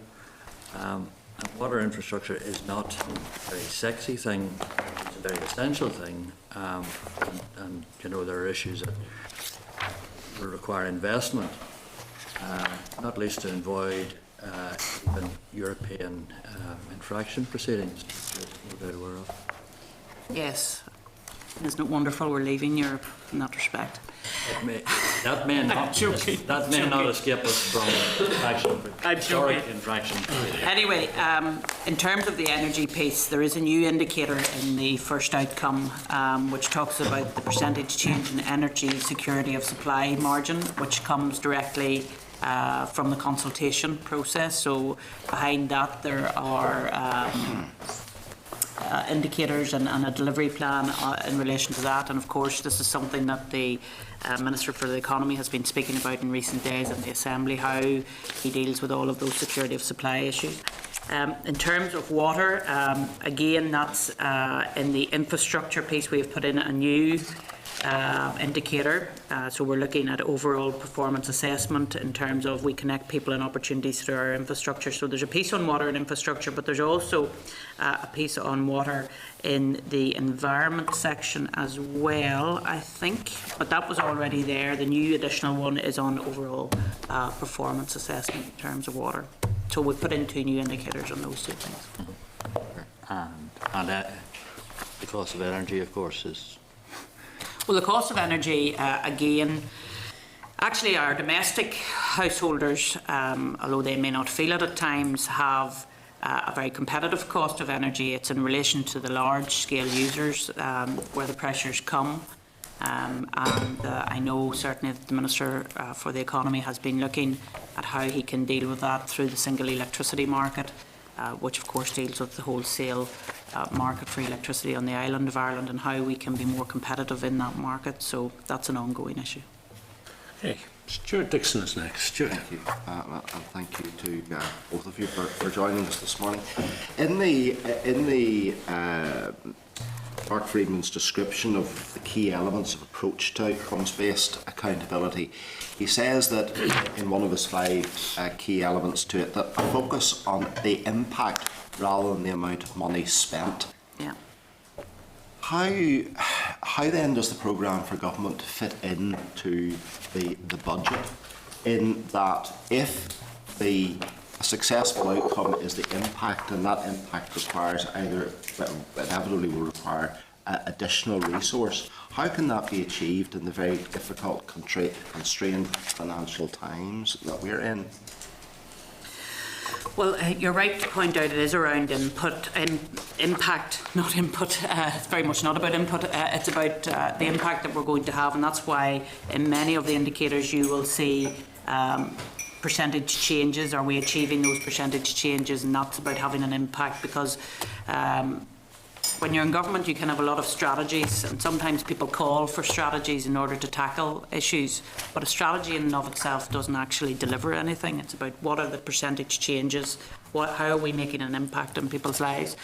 And water infrastructure is not a very sexy thing, it's a very essential thing, and you know, there are issues that will require investment, not least to avoid even European infraction proceedings, no doubt aware of. Yes. Isn't it wonderful we're leaving Europe in that respect? That may not escape us from I'm historic joking. infraction. Anyway, in terms of the energy piece, there is a new indicator in the first outcome which talks about the percentage change in energy security of supply margin, which comes directly from the consultation process. So behind that there are indicators and a delivery plan in relation to that, and of course this is something that the Minister for the Economy has been speaking about in recent days at the Assembly, how he deals with all of those security of supply issues. In terms of water, again, that's in the infrastructure piece. We have put in a new indicator, so we're looking at overall performance assessment in terms of we connect people and opportunities through our infrastructure. So there's a piece on water and infrastructure, but there's also a piece on water in the environment section as well, I think, but that was already there. The new additional one is on overall performance assessment in terms of water. So we've put in 2 new indicators on those 2 things. And the cost of energy, of course, is... Well, the cost of energy, again, actually our domestic householders, although they may not feel it at times, have a very competitive cost of energy. It's in relation to the large-scale users where the pressures come. And I know certainly that the Minister for the Economy has been looking at how he can deal with that through the single electricity market, which of course deals with the wholesale market for electricity on the island of Ireland and how we can be more competitive in that market. So that's an ongoing issue. Okay, Stuart Dixon is next. Stuart. Thank you, and thank you to both of you for joining us this morning. In the Mark Friedman's description of the key elements of approach to outcomes-based accountability, he says that in one of his 5 key elements to it, that a focus on the impact rather than the amount of money spent. Yeah. How then does the programme for government fit into the budget, in that if a successful outcome is the impact, and that impact requires inevitably will require additional resource, how can that be achieved in the very difficult, constrained financial times that we're in? Well, you're right to point out it is around impact, not input. It's very much not about input. It's about the impact that we're going to have, and that's why in many of the indicators you will see percentage changes. Are we achieving those percentage changes? And that's about having an impact, because when you're in government you can have a lot of strategies, and sometimes people call for strategies in order to tackle issues, but a strategy in and of itself doesn't actually deliver anything. It's about what are the percentage changes, how are we making an impact on people's lives.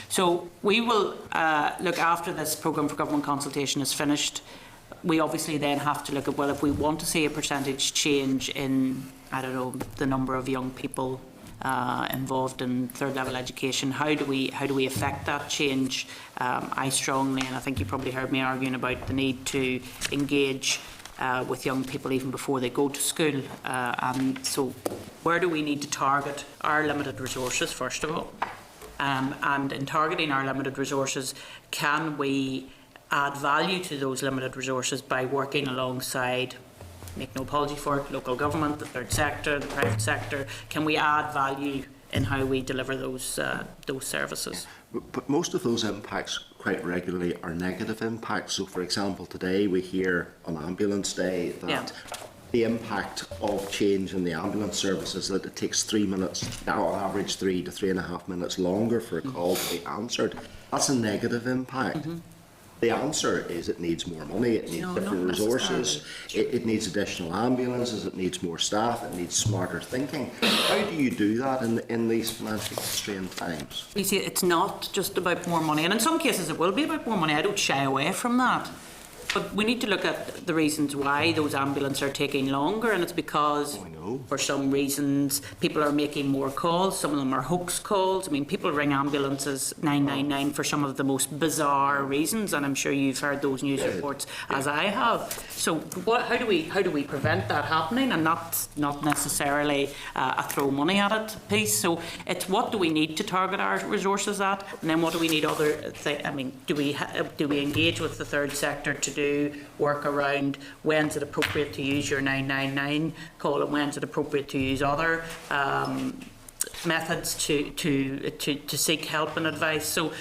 So we will look after this programme for government consultation is finished. We obviously then have to look at, well, if we want to see a percentage change in, I don't know, the number of young people involved in third level education, how do we affect that change? I strongly, and I think you probably heard me arguing about the need to engage with young people even before they go to school. And so where do we need to target our limited resources, first of all? And in targeting our limited resources, can we add value to those limited resources by working alongside, make no apology for it, local government, the third sector, the private sector? Can we add value in how we deliver those services? But most of those impacts quite regularly are negative impacts. So, for example, today we hear on Ambulance Day that the impact of change in the ambulance service is that it takes 3 minutes, now on average 3 to 3.5 minutes longer for a call to be answered. That's a negative impact. The answer is it needs more money, it needs different resources, it needs additional ambulances, it needs more staff, it needs smarter thinking. How do you do that in these financially constrained times? You see, it's not just about more money, and in some cases it will be about more money. I don't shy away from that. But we need to look at the reasons why those ambulances are taking longer, and it's because for some reasons people are making more calls. Some of them are hoax calls. I mean, people ring ambulances 999 for some of the most bizarre reasons, and I'm sure you've heard those news reports as I have. So how do we prevent that happening, and not necessarily a throw money at it piece? So it's what do we need to target our resources at, and then what do we need other I mean, do we engage with the third sector to do work around when's it appropriate to use your 999 call and when's it appropriate to use other methods to seek help and advice. So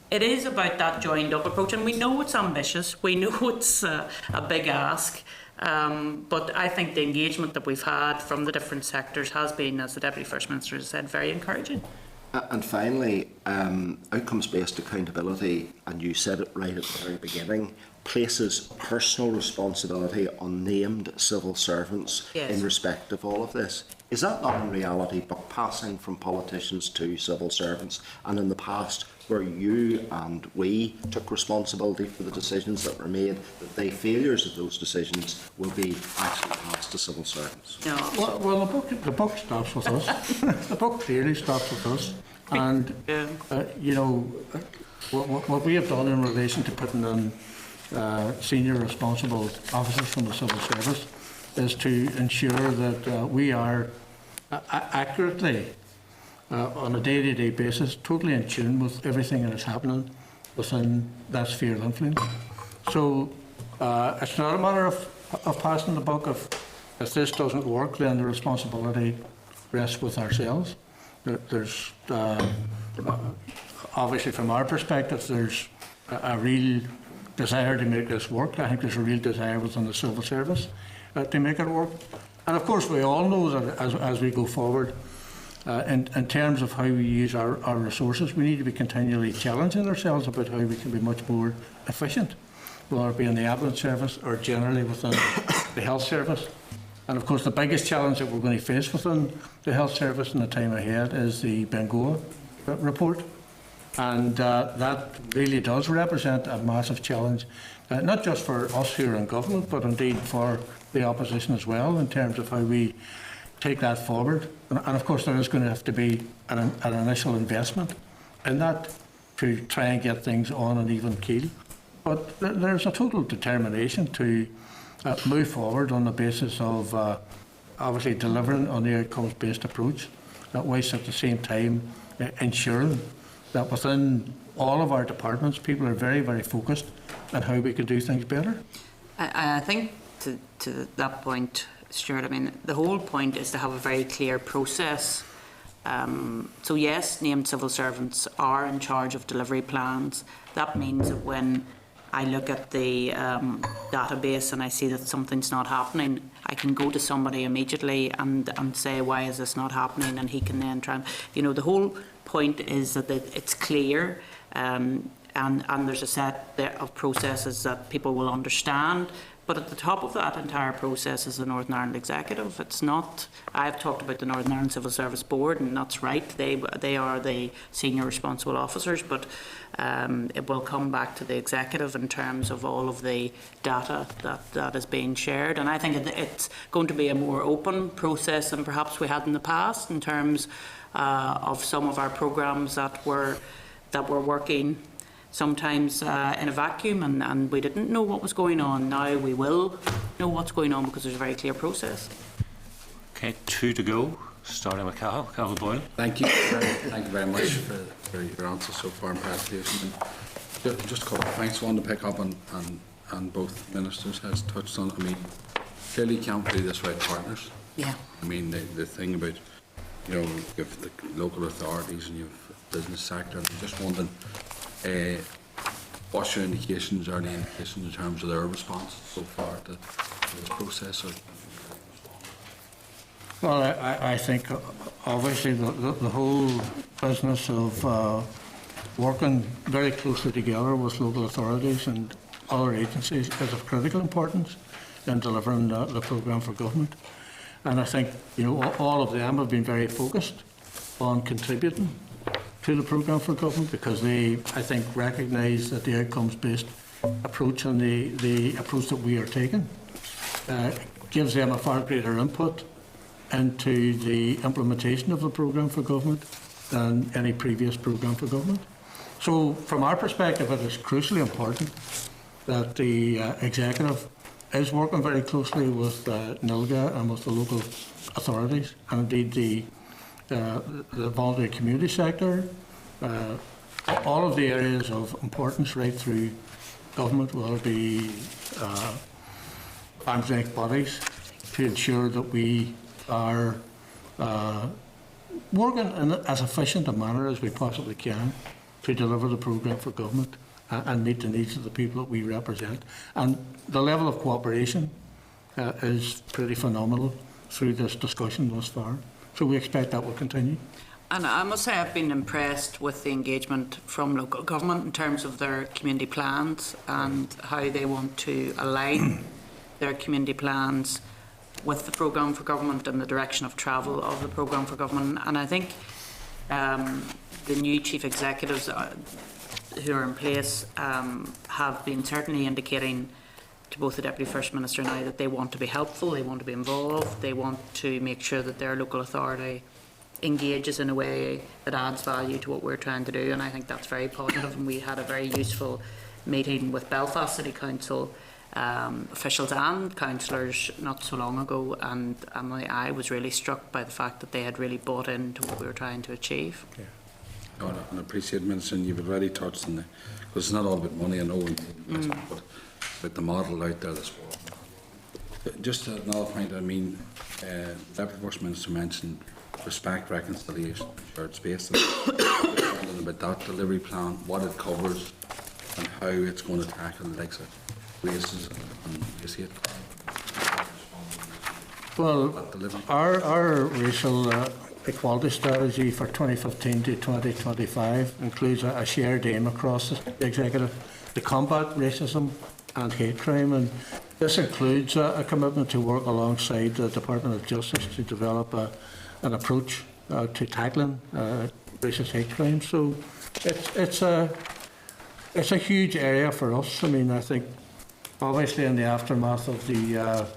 it is about that joined up approach, and we know it's ambitious, we know it's a big ask, but I think the engagement that we've had from the different sectors has been, as the Deputy First Minister has said, very encouraging. And finally, outcomes-based accountability, and you said it right at the very beginning, places personal responsibility on named civil servants in respect of all of this. Is that not in reality buck passing from politicians to civil servants? And in the past, where you and we took responsibility for the decisions that were made, that the failures of those decisions will be actually passed to civil servants? No. Well, the book starts with us. The book clearly starts with us. And, you know, what we have done in relation to putting in senior responsible officers from the civil service is to ensure that we are accurately, on a day-to-day basis, totally in tune with everything that is happening within that sphere of influence. So it's not a matter of passing the buck. If this doesn't work, then the responsibility rests with ourselves. There's obviously, from our perspective, there's a real desire to make this work. I think there's a real desire within the civil service to make it work. And of course, we all know that as we go forward, In terms of how we use our resources, we need to be continually challenging ourselves about how we can be much more efficient, whether it be in the ambulance service or generally within the health service. And of course, the biggest challenge that we're going to face within the health service in the time ahead is the Bengoa report. And that really does represent a massive challenge, not just for us here in government, but indeed for the opposition as well, in terms of how we take that forward. And of course, there is going to have to be an initial investment in that to try and get things on an even keel. But there's a total determination to move forward on the basis of obviously delivering on the outcomes-based approach, whilst at the same time ensuring that within all of our departments, people are very, very focused on how we can do things better. I think to that point, Stuart, I mean, the whole point is to have a very clear process. So yes, named civil servants are in charge of delivery plans. That means that when I look at the database and I see that something's not happening, I can go to somebody immediately and say, why is this not happening? And he can then try and, the whole point is that it's clear and there's a set of processes that people will understand. But at the top of that entire process is the Northern Ireland Executive. It's not, I've talked about the Northern Ireland Civil Service Board, and that's right, they are the senior responsible officers, but it will come back to the Executive in terms of all of the data that is being shared. And I think it's going to be a more open process than perhaps we had in the past in terms of some of our programmes that were working sometimes in a vacuum and we didn't know what was going on. Now we will know what's going on because there's a very clear process. Okay, 2 to go, starting with Cathal Boyle. Thank you. Thank you very much for your answers so far in presentation. Just a couple of points I want to pick up on, and both ministers has touched on. I mean, clearly you can't do this without partners. Yeah. I mean, the thing about, you have the local authorities and you have business sector, and I'm just wondering, what's your indications, early indications in terms of their response so far to the process? Well, I think obviously the whole business of working very closely together with local authorities and other agencies is of critical importance in delivering the programme for government. And I think all of them have been very focused on contributing to the programme for government because they, I think, recognise that the outcomes-based approach and the approach that we are taking gives them a far greater input into the implementation of the programme for government than any previous programme for government. So from our perspective, it is crucially important that the Executive is working very closely with NILGA and with the local authorities and indeed the voluntary community sector, all of the areas of importance right through government, whether it be arm's length bodies, to ensure that we are working in as efficient a manner as we possibly can to deliver the programme for government and meet the needs of the people that we represent. And the level of cooperation is pretty phenomenal through this discussion thus far. So we expect that will continue. And I must say I've been impressed with the engagement from local government in terms of their community plans and how they want to align their community plans with the programme for government and the direction of travel of the programme for government. And I think the new chief executives who are in place have been certainly indicating to both the Deputy First Minister now that they want to be helpful, they want to be involved, they want to make sure that their local authority engages in a way that adds value to what we're trying to do, and I think that's very positive. And we had a very useful meeting with Belfast City Council officials and councillors not so long ago, and I was really struck by the fact that they had really bought into what we were trying to achieve. Yeah. No, and I appreciate, Minister, and you've already touched on the, because it's not all about money, I know, but about the model out there that's working. Just another point, I mean, Deputy First Minister mentioned respect, reconciliation, shared space, and about that delivery plan, what it covers, and how it's going to tackle the likes of races and well, our racial equality strategy for 2015 to 2025 includes a shared aim across the executive to combat racism and hate crime, and this includes a commitment to work alongside the Department of Justice to develop an approach to tackling racist hate crime. So it's a huge area for us. I mean, I think obviously in the aftermath of the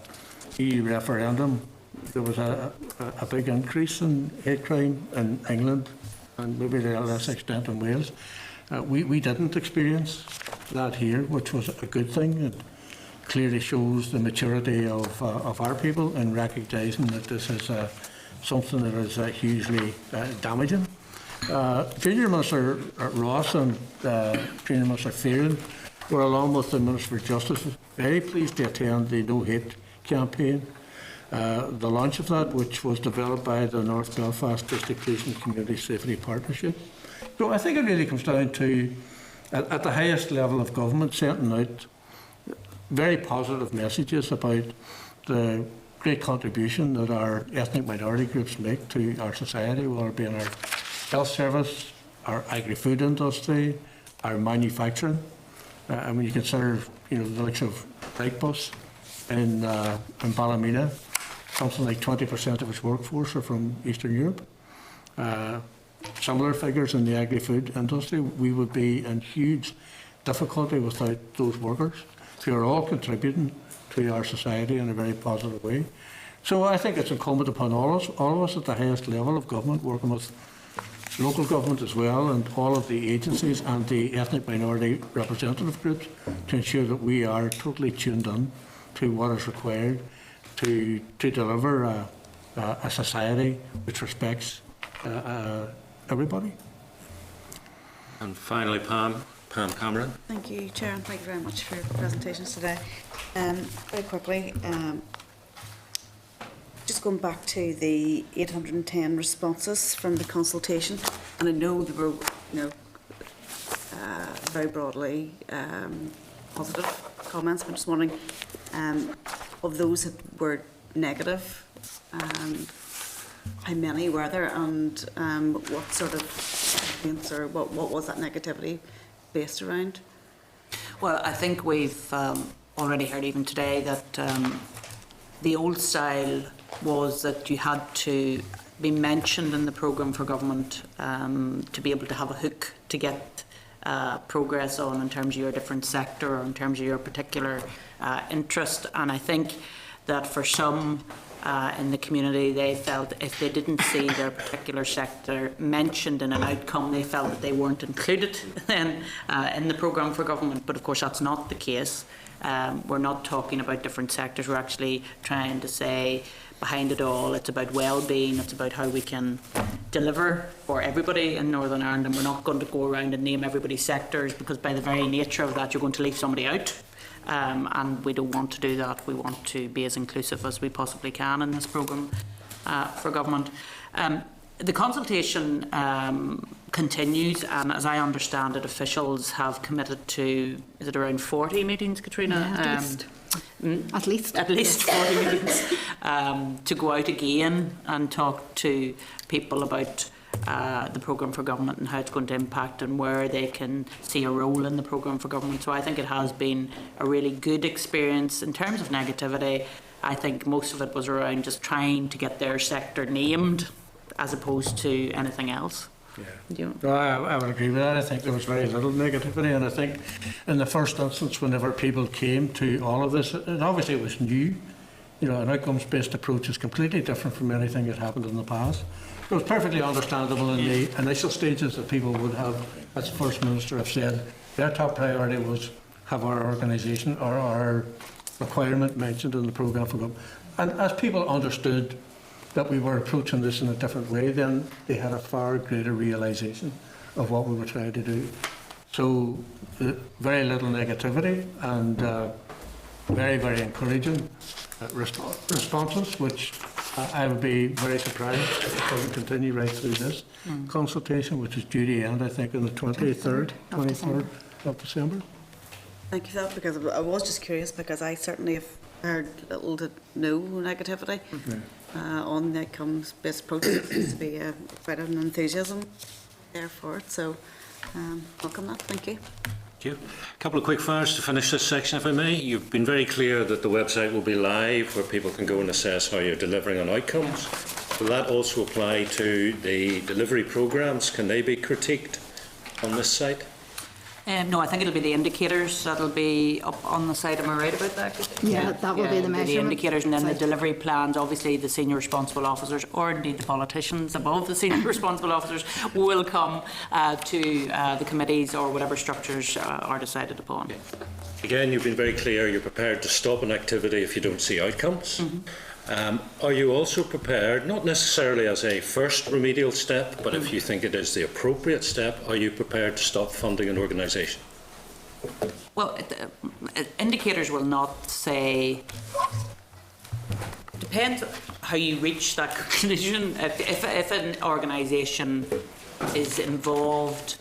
EU referendum, there was a big increase in hate crime in England and maybe to a less extent in Wales. We didn't experience that here, which was a good thing. It clearly shows the maturity of our people in recognising that this is something that is hugely damaging. Junior Minister Ross and Junior Minister Fearon were, along with the Minister for Justice, very pleased to attend the No Hate campaign. The launch of that, which was developed by the North Belfast District Police and Community Safety Partnership. So I think it really comes down to, at the highest level of government, sending out very positive messages about the great contribution that our ethnic minority groups make to our society, whether it be in our health service, our agri-food industry, our manufacturing. And when you consider, the likes of Brightbus in Ballymena, something like 20% of its workforce are from Eastern Europe. Similar figures in the agri-food industry. We would be in huge difficulty without those workers who are all contributing to our society in a very positive way. So I think it's incumbent upon all of us at the highest level of government, working with local government as well, and all of the agencies and the ethnic minority representative groups, to ensure that we are totally tuned in to what is required to deliver a society which respects everybody. And finally, Pam Cameron. Thank you, Chair, and thank you very much for your presentations today. Very quickly, just going back to the 810 responses from the consultation, and I know they were, very broadly positive comments. I'm just wondering, of those that were negative, how many were there, and what sort of complaints, or what was that negativity based around? Well, I think we've already heard even today that the old style was that you had to be mentioned in the programme for government to be able to have a hook to get progress on in terms of your different sector or in terms of your particular interest. And I think that for some in the community, they felt if they didn't see their particular sector mentioned in an outcome, they felt that they weren't included then in the programme for government. But of course that's not the case. We're not talking about different sectors. We're actually trying to say behind it all, it's about well-being, it's about how we can deliver for everybody in Northern Ireland, and we're not going to go around and name everybody's sectors, because by the very nature of that you're going to leave somebody out. And we don't want to do that. We want to be as inclusive as we possibly can in this programme for government. The consultation continues, and as I understand it, officials have committed to, is it around 40 meetings, Katrina? Yeah, at least. At least 40 meetings to go out again and talk to people about the programme for government and how it's going to impact and where they can see a role in the programme for government. So I think it has been a really good experience. In terms of negativity, I think most of it was around just trying to get their sector named as opposed to anything else. Yeah. No, I would agree with that. I think there was very little negativity, and I think in the first instance, whenever people came to all of this, and obviously it was new, an outcomes-based approach is completely different from anything that happened in the past. It was perfectly understandable in the initial stages that people would have, as the First Minister have said, their top priority was have our organisation or our requirement mentioned in the programme for government. And as people understood that we were approaching this in a different way, then they had a far greater realisation of what we were trying to do. So very little negativity and very, very encouraging responses, which I would be very surprised if it doesn't continue right through this consultation, which is due to end, I think, on the 23rd of December. Thank you for that, because I was just curious, because I certainly have heard little to no negativity. on the outcomes-based approach. There seems to be quite an enthusiasm there for it, so welcome that. Thank you. Thank you. A couple of quick fires to finish this section, if I may. You've been very clear that the website will be live, where people can go and assess how you're delivering on outcomes. Will that also apply to the delivery programmes? Can they be critiqued on this site? No, I think it'll be the indicators that'll be up on the site. Am I right about that? Yeah, that will be the The measurement indicators, and then the site. delivery plans. Obviously, the senior responsible officers, or indeed the politicians above the senior responsible officers, will come to the committees or whatever structures are decided upon. Again, you've been very clear you're prepared to stop an activity if you don't see outcomes. Are you also prepared, not necessarily as a first remedial step, but if you think it is the appropriate step, are you prepared to stop funding an organisation? Well, indicators will not say. Depends how you reach that conclusion. If an organisation is involved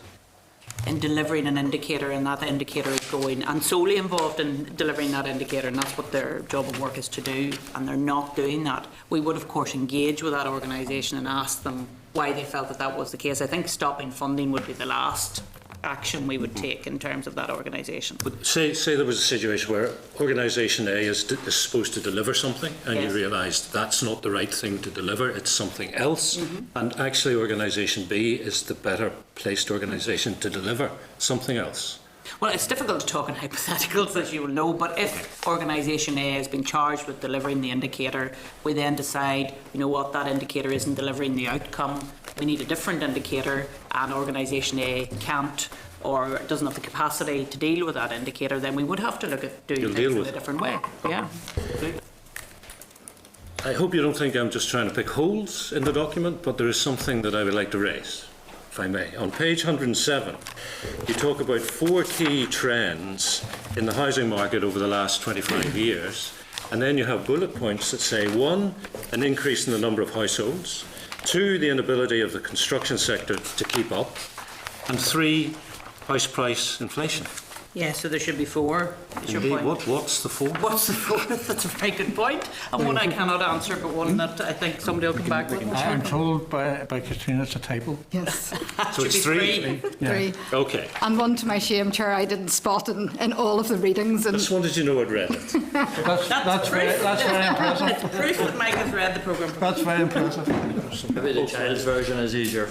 in delivering an indicator, and that indicator is going, and solely involved in delivering that indicator, and that's what their job of work is to do, and they're not doing that, we would of course engage with that organisation and ask them why they felt that that was the case. I think stopping funding would be the last action we would take in terms of that organisation. But say there was a situation where organisation A is supposed to deliver something, and Yes. you realise that's not the right thing to deliver, it's something else, and actually organisation B is the better placed organisation to deliver something else. Well, it's difficult to talk in hypotheticals, as you will know, but if organisation A has been charged with delivering the indicator, we then decide, you know what, that indicator isn't delivering the outcome, we need a different indicator, and organisation A can't or doesn't have the capacity to deal with that indicator, then we would have to look at doing You'll deal things in with a different way. Yeah. I hope you don't think I'm just trying to pick holes in the document, but there is something that I would like to raise, if I may. On page 107, you talk about 4 key trends in the housing market over the last 25 years, and then you have bullet points that say, 1, an increase in the number of households, 2, the inability of the construction sector to keep up, and 3, house price inflation. Yeah, so there should be 4. Is your Indeed, point? what's the 4th? What's the 4th? That's a very good point, and one I cannot answer, but one that I think somebody will come back with. I'm told by Katrina it's a typo. Yes, So it's 3? 3. Okay. And one to my shame, Chair, I didn't spot in all of the readings. And Just wanted you to know I'd read it. That's very impressive. It's proof that Mike has read the programme. That's very impressive. Maybe the child's version is easier.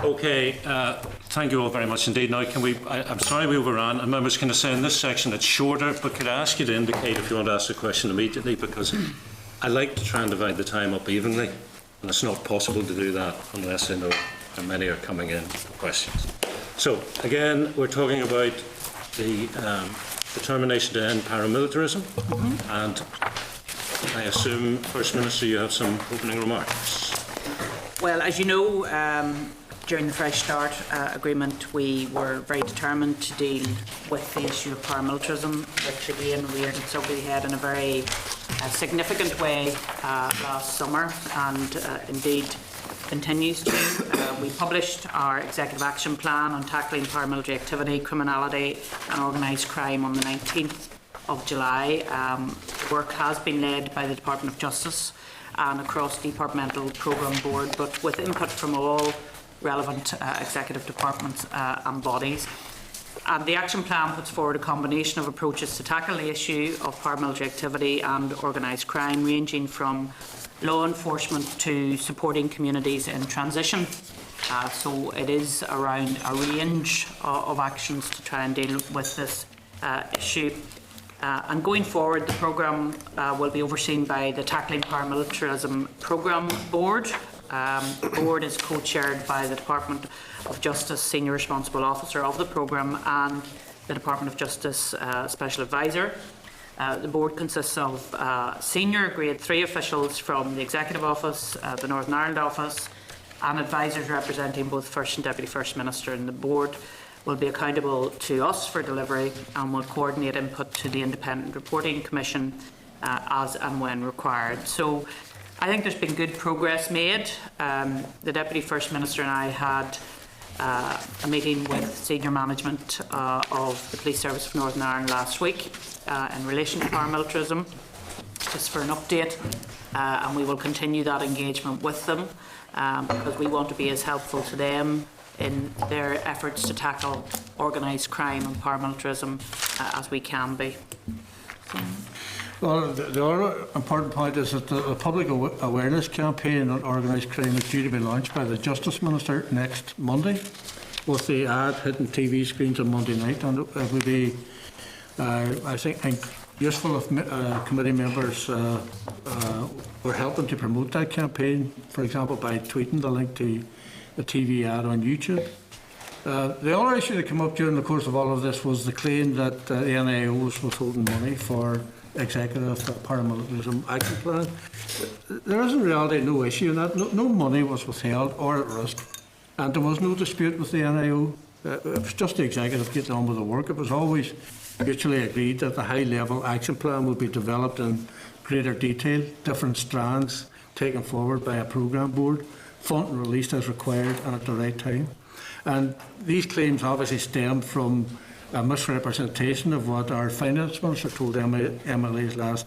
Okay, thank you all very much indeed. Now, can we? I'm sorry we overran. I was going to say in this section it's shorter, but could I ask you to indicate if you want to ask a question immediately, because I like to try and divide the time up evenly, and it's not possible to do that unless I know how many are coming in for questions. So again, we're talking about the determination to end paramilitarism, and I assume, First Minister, you have some opening remarks. Well, as you know, during the Fresh Start agreement, we were very determined to deal with the issue of paramilitarism, which again reared its ugly head in a very significant way last summer, and indeed continues to. We published our Executive Action Plan on tackling paramilitary activity, criminality and organised crime on the 19th of July. Work has been led by the Department of Justice and across departmental programme board, but with input from all relevant executive departments and bodies. And the action plan puts forward a combination of approaches to tackle the issue of paramilitary activity and organised crime, ranging from law enforcement to supporting communities in transition. So it is around a range of actions to try and deal with this issue. And going forward, the programme will be overseen by the Tackling Paramilitarism Programme Board. The board is co-chaired by the Department of Justice Senior Responsible Officer of the programme and the Department of Justice Special Advisor. The board consists of senior Grade 3 officials from the Executive Office, the Northern Ireland Office, and advisors representing both First and Deputy First Minister, and the board will be accountable to us for delivery and will coordinate input to the Independent Reporting Commission as and when required. So I think there's been good progress made. The Deputy First Minister and I had a meeting with senior management of the Police Service of Northern Ireland last week in relation to paramilitarism. just for an update, and we will continue that engagement with them because we want to be as helpful to them in their efforts to tackle organised crime and paramilitarism as we can be. Well, the other important point is that the public awareness campaign on organised crime is due to be launched by the Justice Minister next Monday, with the ad hitting TV screens on Monday night. And it would be, I think, useful if committee members were helping to promote that campaign, for example, by tweeting the link to the TV ad on YouTube. The other issue that came up during the course of all of this was the claim that the NIO was withholding money for executive paramilitarism action plan. There is in reality no issue in that. No money was withheld or at risk, and there was no dispute with the NIO. It was just the executive getting on with the work. It was always mutually agreed that the high-level action plan would be developed in greater detail, different strands taken forward by a programme board, funding released as required and at the right time. And these claims obviously stemmed from a misrepresentation of what our Finance Minister told MLAs last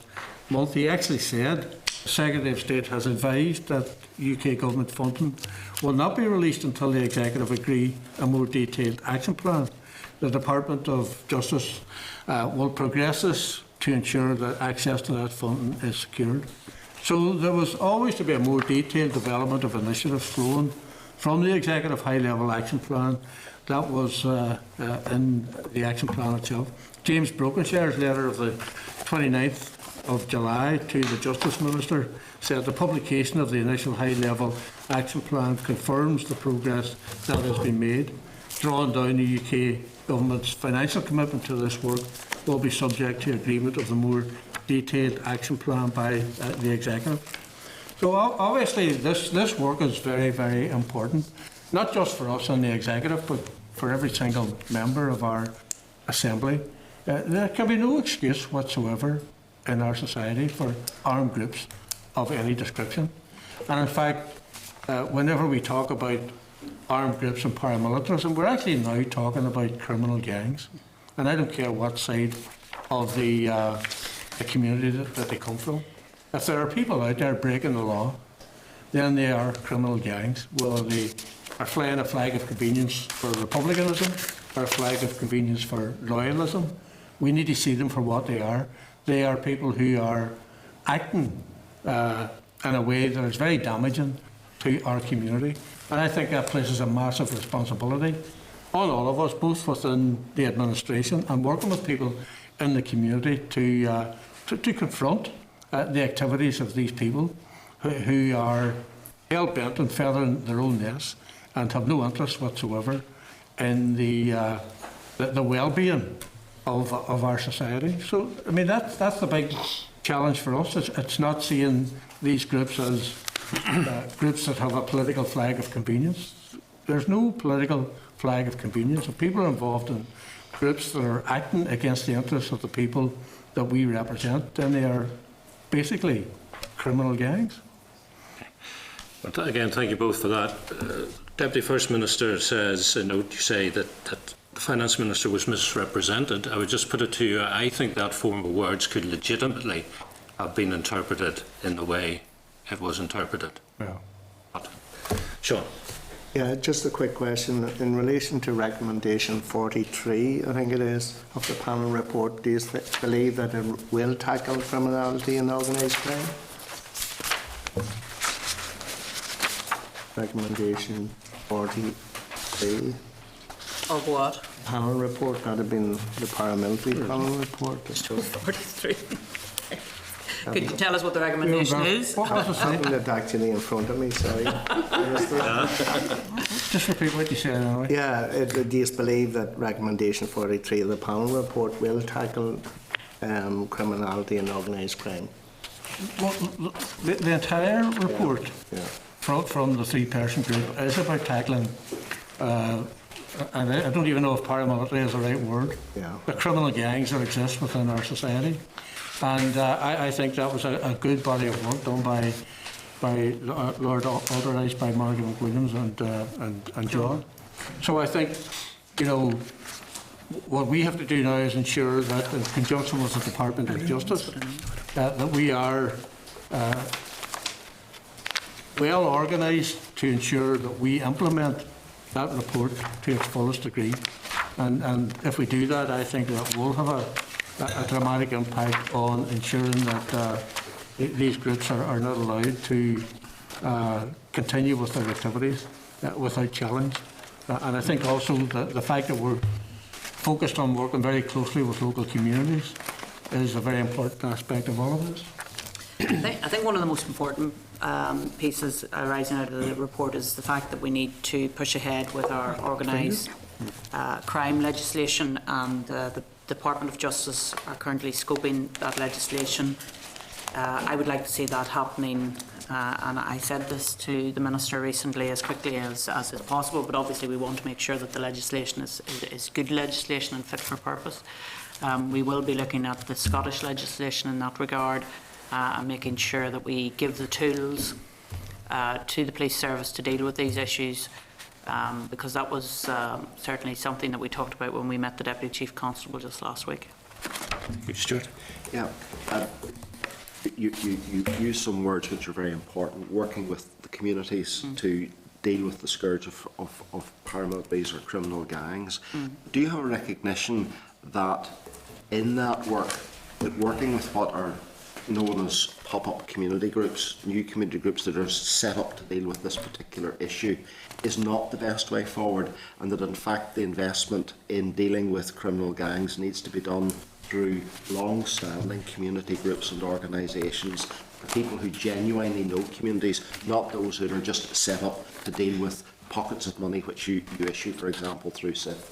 month. He actually said the Secretary of State has advised that UK government funding will not be released until the Executive agree a more detailed action plan. The Department of Justice will progress this to ensure that access to that funding is secured. So there was always to be a more detailed development of initiatives flowing from the Executive High-Level Action Plan. That was in the action plan itself. James Brokenshire's letter of the 29th of July to the Justice Minister said the publication of the initial high-level action plan confirms the progress that has been made. Drawing down the UK Government's financial commitment to this work will be subject to agreement of the more detailed action plan by the Executive. So obviously this work is very, very important, not just for us in the Executive, but for every single member of our Assembly. There can be no excuse whatsoever in our society for armed groups of any description. And in fact, whenever we talk about armed groups and paramilitarism, we're actually now talking about criminal gangs. And I don't care what side of the community that they come from. If there are people out there breaking the law, then they are criminal gangs. Whether they are flying a flag of convenience for republicanism or a flag of convenience for loyalism, we need to see them for what they are. They are people who are acting in a way that is very damaging to our community. And I think that places a massive responsibility on all of us, both within the administration and working with people in the community to confront the activities of these people who are hell-bent on feathering their own nests and have no interest whatsoever in the well-being of our society. So, I mean, that's the big challenge for us. It's not seeing these groups as groups that have a political flag of convenience. There's no political flag of convenience. If people are involved in groups that are acting against the interests of the people that we represent, then they are basically criminal gangs. But again, thank you both for that. Deputy First Minister says, a note you say that the Finance Minister was misrepresented. I would just put it to you, I think that form of words could legitimately have been interpreted in the way it was interpreted. Yeah. Sean. Yeah, just a quick question. In relation to recommendation 43, I think it is, of the panel report, do you believe that it will tackle criminality and organised crime? Recommendation 43. Of what? Panel report, that had been the paramilitary panel report. 43. Could you tell us what the recommendation is? I haven't it actually in front of me, sorry. Just repeat what you said, anyway. Yeah, do you believe that recommendation 43 of the panel report will tackle criminality and organised crime? Well, the entire report Yeah. from the three-person group is about tackling, and I don't even know if paramilitary is the right word, the criminal gangs that exist within our society. And I think that was a good body of work done by Lord Alderdice, by Margaret McWilliams and John. So I think, you know, what we have to do now is ensure that in conjunction with the Department of Justice, that we are well organised to ensure that we implement that report to its fullest degree. And if we do that, I think that will have a dramatic impact on ensuring that these groups are not allowed to continue with their activities without challenge. And I think also the fact that we're focused on working very closely with local communities is a very important aspect of all of this. I think one of the most important pieces arising out of the report is the fact that we need to push ahead with our organised crime legislation, and the Department of Justice are currently scoping that legislation. I would like to see that happening, and I said this to the Minister recently, as quickly as is possible, but obviously we want to make sure that the legislation is good legislation and fit for purpose. We will be looking at the Scottish legislation in that regard, and making sure that we give the tools to the police service to deal with these issues, because that was certainly something that we talked about when we met the Deputy Chief Constable just last week. Stuart. Yeah. You use some words which are very important, working with the communities to deal with the scourge of paramilitaries or criminal gangs. Do you have a recognition that in that work, that working with what are known as pop-up community groups, new community groups that are set up to deal with this particular issue, is not the best way forward, and that in fact the investment in dealing with criminal gangs needs to be done through long-standing community groups and organisations, people who genuinely know communities, not those that are just set up to deal with pockets of money which you issue, for example, through SIF?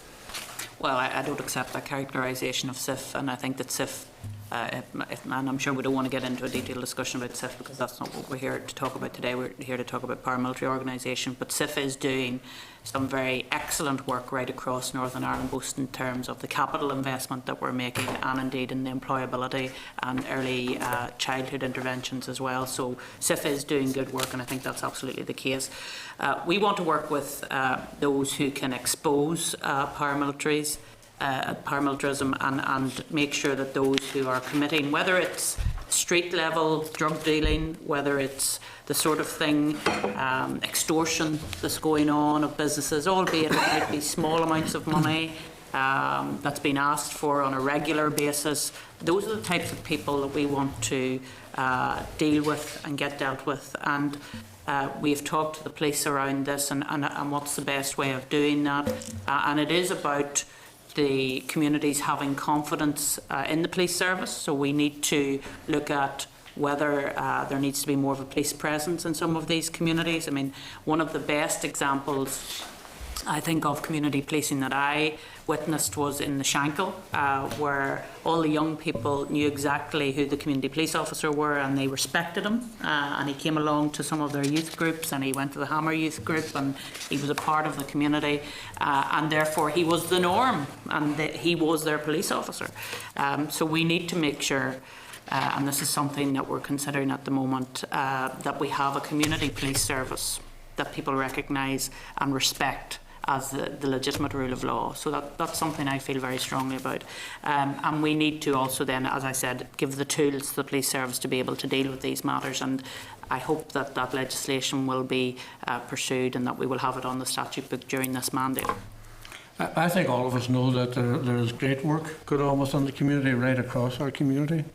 Well, I don't accept that characterisation of SIF, and I think that SIF, and I'm sure we don't want to get into a detailed discussion about SIF because that's not what we're here to talk about today. We're here to talk about paramilitary organisation, but SIF is doing some very excellent work right across Northern Ireland, both in terms of the capital investment that we're making and indeed in the employability and early childhood interventions as well. So SIF is doing good work, and I think that's absolutely the case. We want to work with those who can expose paramilitarism and make sure that those who are committing, whether it's street level drug dealing, whether it's the sort of thing, extortion that's going on of businesses, albeit it might be small amounts of money that's been asked for on a regular basis. Those are the types of people that we want to deal with and get dealt with. And we've talked to the police around this and what's the best way of doing that. And it is about the communities having confidence in the police service. So we need to look at whether there needs to be more of a police presence in some of these communities. I mean, one of the best examples, I think, of community policing that I witnessed was in the Shankill, where all the young people knew exactly who the community police officer were and they respected him, and he came along to some of their youth groups and he went to the Hammer youth group and he was a part of the community, and therefore he was the norm and he was their police officer. So we need to make sure, and this is something that we're considering at the moment, that we have a community police service that people recognise and respect as the legitimate rule of law. So that's something I feel very strongly about. And we need to also then, as I said, give the tools to the police service to be able to deal with these matters. And I hope that that legislation will be pursued and that we will have it on the statute book during this mandate. I think all of us know that there is great work going on within the community, right across our community,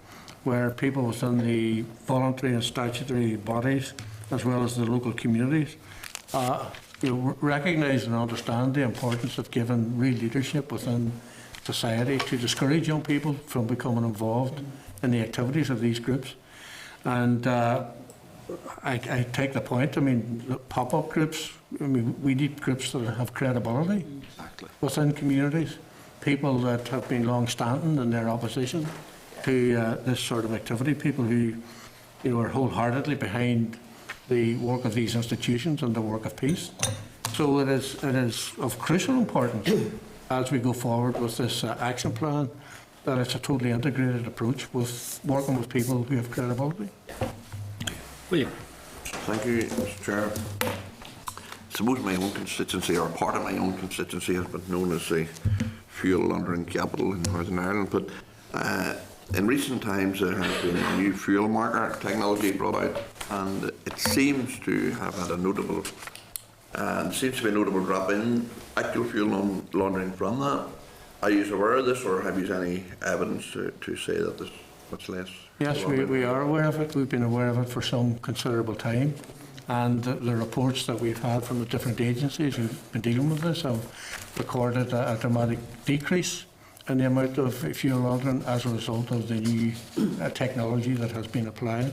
where people within the voluntary and statutory bodies, as well as the local communities, recognise and understand the importance of giving real leadership within society to discourage young people from becoming involved in the activities of these groups. And I take the point. I mean, pop-up groups, I mean, we need groups that have credibility within communities, people that have been long-standing in their opposition to this sort of activity, people who are wholeheartedly behind the work of these institutions and the work of peace. So it is of crucial importance as we go forward with this action plan that it's a totally integrated approach with working with people who have credibility. William. Thank you, Mr. Chair. I suppose my own constituency, or part of my own constituency, has been known as the fuel laundering capital in Northern Ireland, but in recent times there has been a new fuel marker technology brought out, and it seems to have had a notable drop in actual fuel laundering from that. Are you aware of this, or have you any evidence to say that there's much less? Yes, we are aware of it. We've been aware of it for some considerable time. And the reports that we've had from the different agencies who've been dealing with this have recorded a dramatic decrease in the amount of fuel laundering as a result of the new technology that has been applied.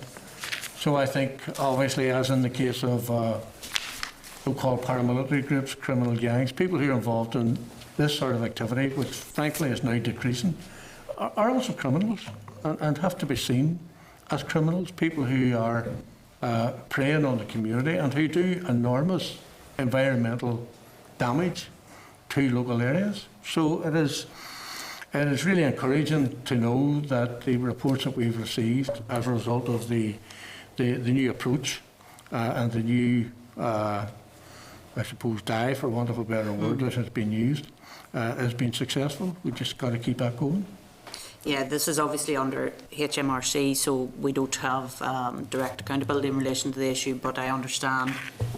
So I think, obviously, as in the case of so-called paramilitary groups, criminal gangs, people who are involved in this sort of activity, which frankly is now decreasing, are also criminals and have to be seen as criminals, people who are preying on the community and who do enormous environmental damage to local areas. So it is really encouraging to know that the reports that we've received as a result of the new approach and the new, I suppose, dive, for want of a better word, that has been used, has been successful. We've just got to keep that going. Yeah, this is obviously under HMRC, so we don't have direct accountability in relation to the issue, but I understand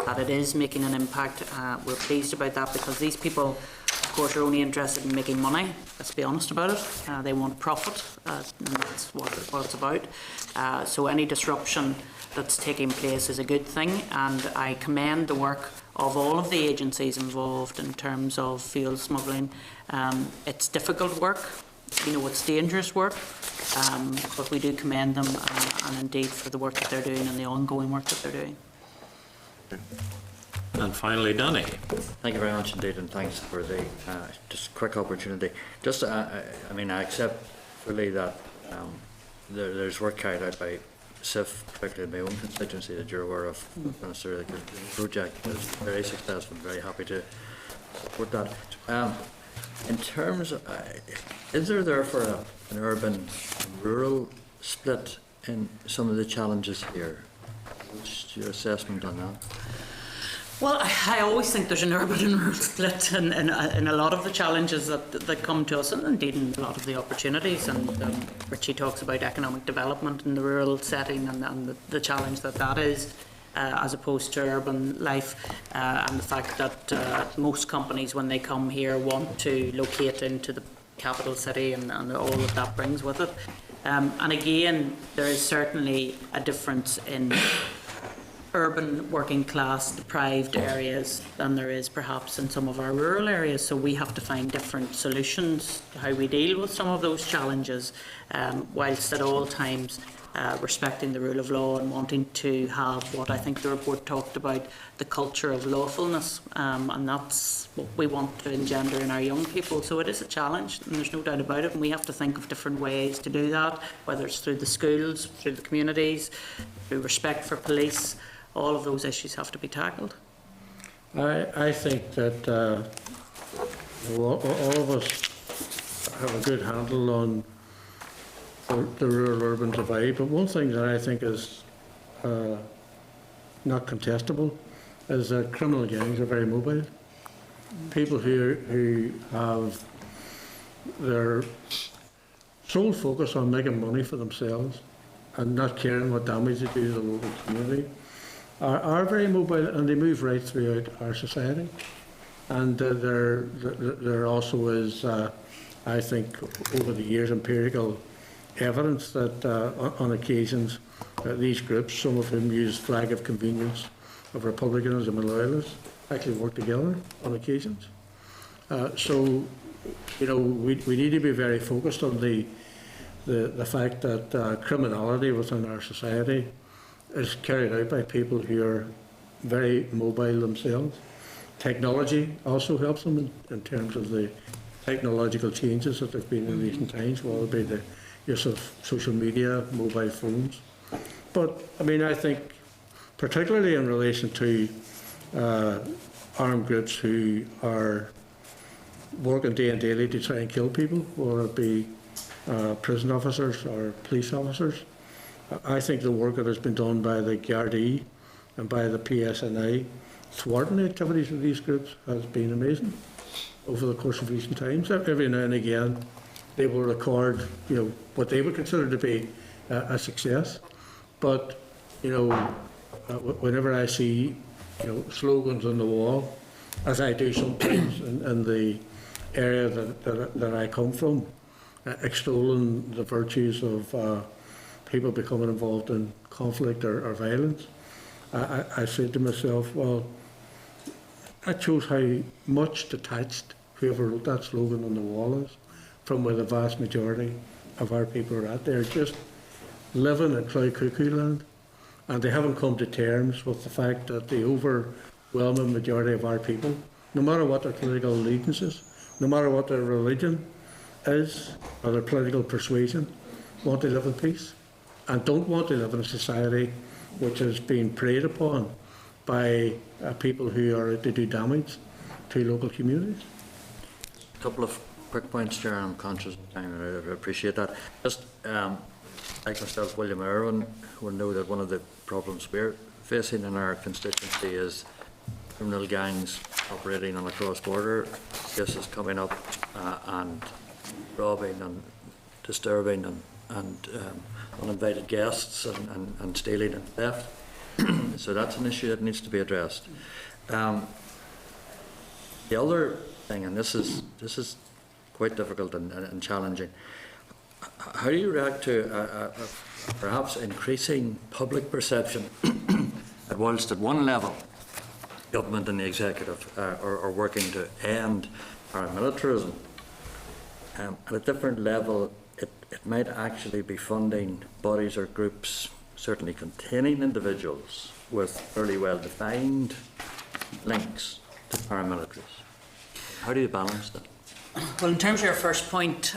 that it is making an impact. We're pleased about that because these people, of course, are only interested in making money. Let's be honest about it. They want profit, and that's what it's about. So any disruption that's taking place is a good thing, and I commend the work of all of the agencies involved in terms of fuel smuggling. It's difficult work. You know, it's dangerous work, but we do commend them and indeed for the work that they're doing and the ongoing work that they're doing. And finally, Danny. Thank you very much indeed, and thanks for the just quick opportunity. Just, I mean, I accept fully that there's work carried out by SIF, particularly in my own constituency, that you're aware of, Minister. The project is very successful. I'm very happy to support that. In terms of, is there therefore an urban-rural split in some of the challenges here? What's your assessment on that? Well, I always think there's an urban and rural split in a lot of the challenges that come to us, and indeed in a lot of the opportunities. And Richie talks about economic development in the rural setting and the challenge that is. As opposed to urban life, and the fact that most companies, when they come here, want to locate into the capital city and all that brings with it. And again, there is certainly a difference in urban working class deprived areas than there is perhaps in some of our rural areas, so we have to find different solutions to how we deal with some of those challenges, whilst at all times respecting the rule of law and wanting to have what I think the report talked about, the culture of lawfulness, and that's what we want to engender in our young people. So it is a challenge, and there's no doubt about it, and we have to think of different ways to do that, whether it's through the schools, through the communities, through respect for police. All of those issues have to be tackled. I think that all of us have a good handle on the rural-urban divide, but one thing that I think is not contestable is that criminal gangs are very mobile. People who have their sole focus on making money for themselves and not caring what damage they do to the local community are very mobile, and they move right throughout our society. And there also is, I think, over the years, empirical evidence that on occasions these groups, some of whom use flag of convenience of republicanism and loyalists, actually work together on occasions. So, you know, we need to be very focused on the fact that criminality within our society is carried out by people who are very mobile themselves. Technology also helps them in terms of the technological changes that there have been in recent times, whether it be the use of social media, mobile phones. But, I mean, I think particularly in relation to armed groups who are working day and daily to try and kill people, whether it be prison officers or police officers, I think the work that has been done by the Gardaí and by the PSNI thwarting the activities of these groups has been amazing over the course of recent times. Every now and again they will record, you know, what they would consider to be a success. But, you know, whenever I see, you know, slogans on the wall, as I do sometimes in the area that I come from, extolling the virtues of people becoming involved in conflict or violence, I say to myself, well, that shows how much detached whoever wrote that slogan on the wall is from where the vast majority of our people are at. They're just living in cloud cuckoo land, and they haven't come to terms with the fact that the overwhelming majority of our people, no matter what their political allegiances, no matter what their religion is or their political persuasion, want to live in peace and don't want to live in a society which is being preyed upon by people who are out to do damage to local communities. A couple of quick points, Chair. I'm conscious of time, and I appreciate that. Just like myself, William and Irwin will know that one of the problems we're facing in our constituency is criminal gangs operating on a cross-border basis, coming up and robbing and disturbing and uninvited guests and stealing and theft. So that's an issue that needs to be addressed. The other thing, and this is quite difficult and challenging, how do you react to perhaps increasing public perception that whilst at one level government and the executive are working to end paramilitarism, at a different level it might actually be funding bodies or groups, certainly containing individuals with fairly well-defined links to paramilitaries? How do you balance that? Well, in terms of your first point,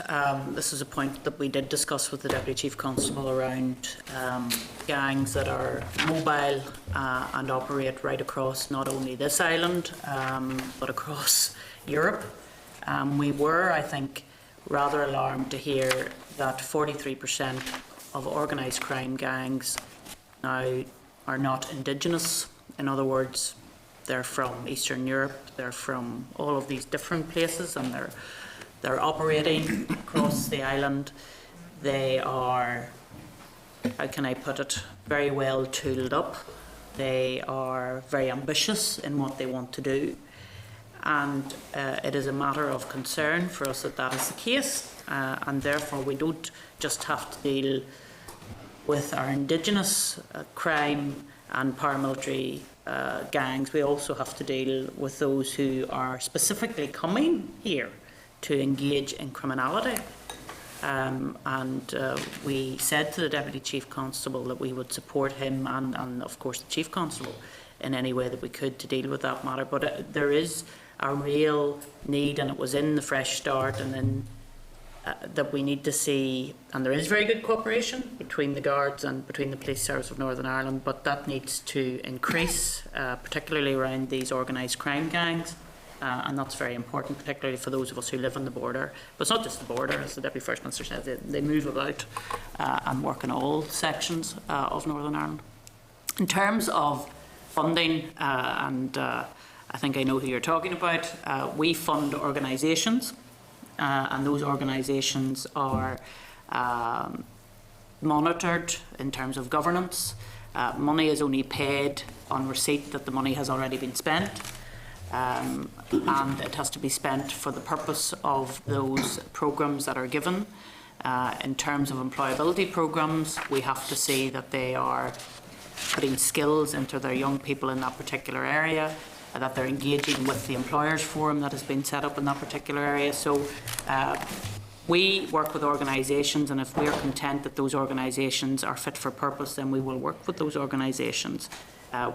this is a point that we did discuss with the Deputy Chief Constable around gangs that are mobile and operate right across not only this island but across Europe. We were, I think, rather alarmed to hear that 43% of organised crime gangs now are not indigenous. In other words, they're from Eastern Europe, they're from all of these different places, and they're operating across the island. They are, how can I put it, very well tooled up. They are very ambitious in what they want to do. And it is a matter of concern for us that that is the case, and therefore we don't just have to deal with our indigenous crime and paramilitary gangs. We also have to deal with those who are specifically coming here to engage in criminality. We said to the Deputy Chief Constable that we would support him and of course the Chief Constable in any way that we could to deal with that matter. But there is a real need, and it was in the Fresh Start, and then that we need to see, and there is very good cooperation between the Guards and between the Police Service of Northern Ireland, but that needs to increase, particularly around these organised crime gangs, and that's very important, particularly for those of us who live on the border. But it's not just the border, as the Deputy First Minister said, they move about and work in all sections of Northern Ireland. In terms of funding, I think I know who you're talking about, we fund organisations, and those organisations are monitored in terms of governance. Money is only paid on receipt that the money has already been spent, and it has to be spent for the purpose of those programmes that are given. In terms of employability programmes, we have to see that they are putting skills into their young people in that particular area, that they're engaging with the employers forum that has been set up in that particular area. So we work with organisations, and if we are content that those organisations are fit for purpose, then we will work with those organisations.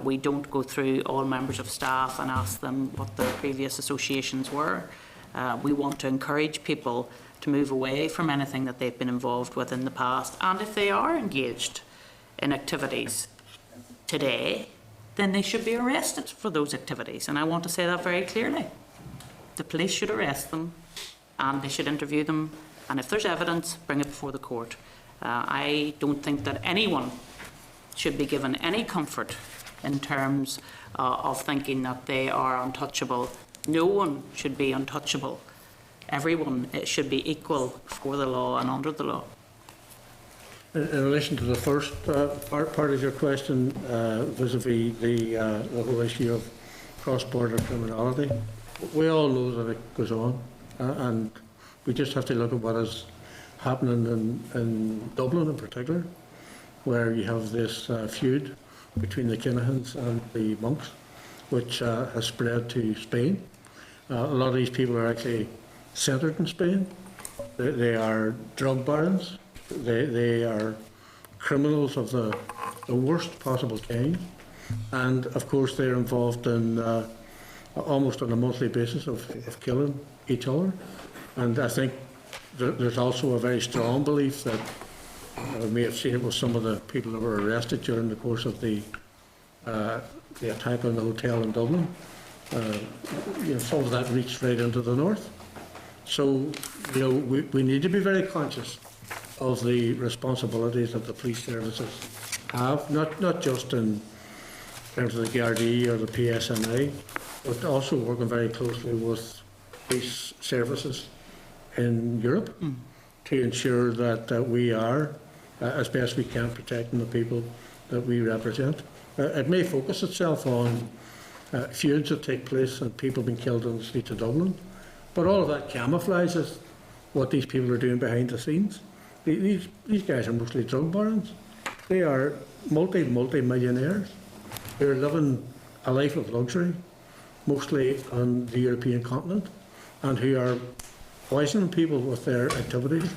We don't go through all members of staff and ask them what their previous associations were. We want to encourage people to move away from anything that they've been involved with in the past, and if they are engaged in activities today, then they should be arrested for those activities. And I want to say that very clearly. The police should arrest them, and they should interview them, and if there's evidence, bring it before the court. I don't think that anyone should be given any comfort in terms of thinking that they are untouchable. No one should be untouchable everyone should be equal before the law and under the law. In relation to the first part of your question, vis-a-vis the whole issue of cross-border criminality, we all know that it goes on, and we just have to look at what is happening in Dublin in particular, where you have this feud between the Kinahans and the monks, which has spread to Spain. A lot of these people are actually centred in Spain. They are drug barons. They are criminals of the worst possible kind. And of course they're involved in almost on a monthly basis of killing each other. And I think there's also a very strong belief that, we may have seen it with some of the people that were arrested during the course of the attack on the hotel in Dublin. Some of that reached right into the north. So, we need to be very conscious of the responsibilities that the police services have, not just in terms of the Gardaí or the PSNI, but also working very closely with police services in Europe to ensure that we are, as best we can, protecting the people that we represent. It may focus itself on feuds that take place and people being killed on the streets of Dublin, but all of that camouflages what these people are doing behind the scenes. These guys are mostly drug barons. They are multi-millionaires who are living a life of luxury, mostly on the European continent, and who are poisoning people with their activities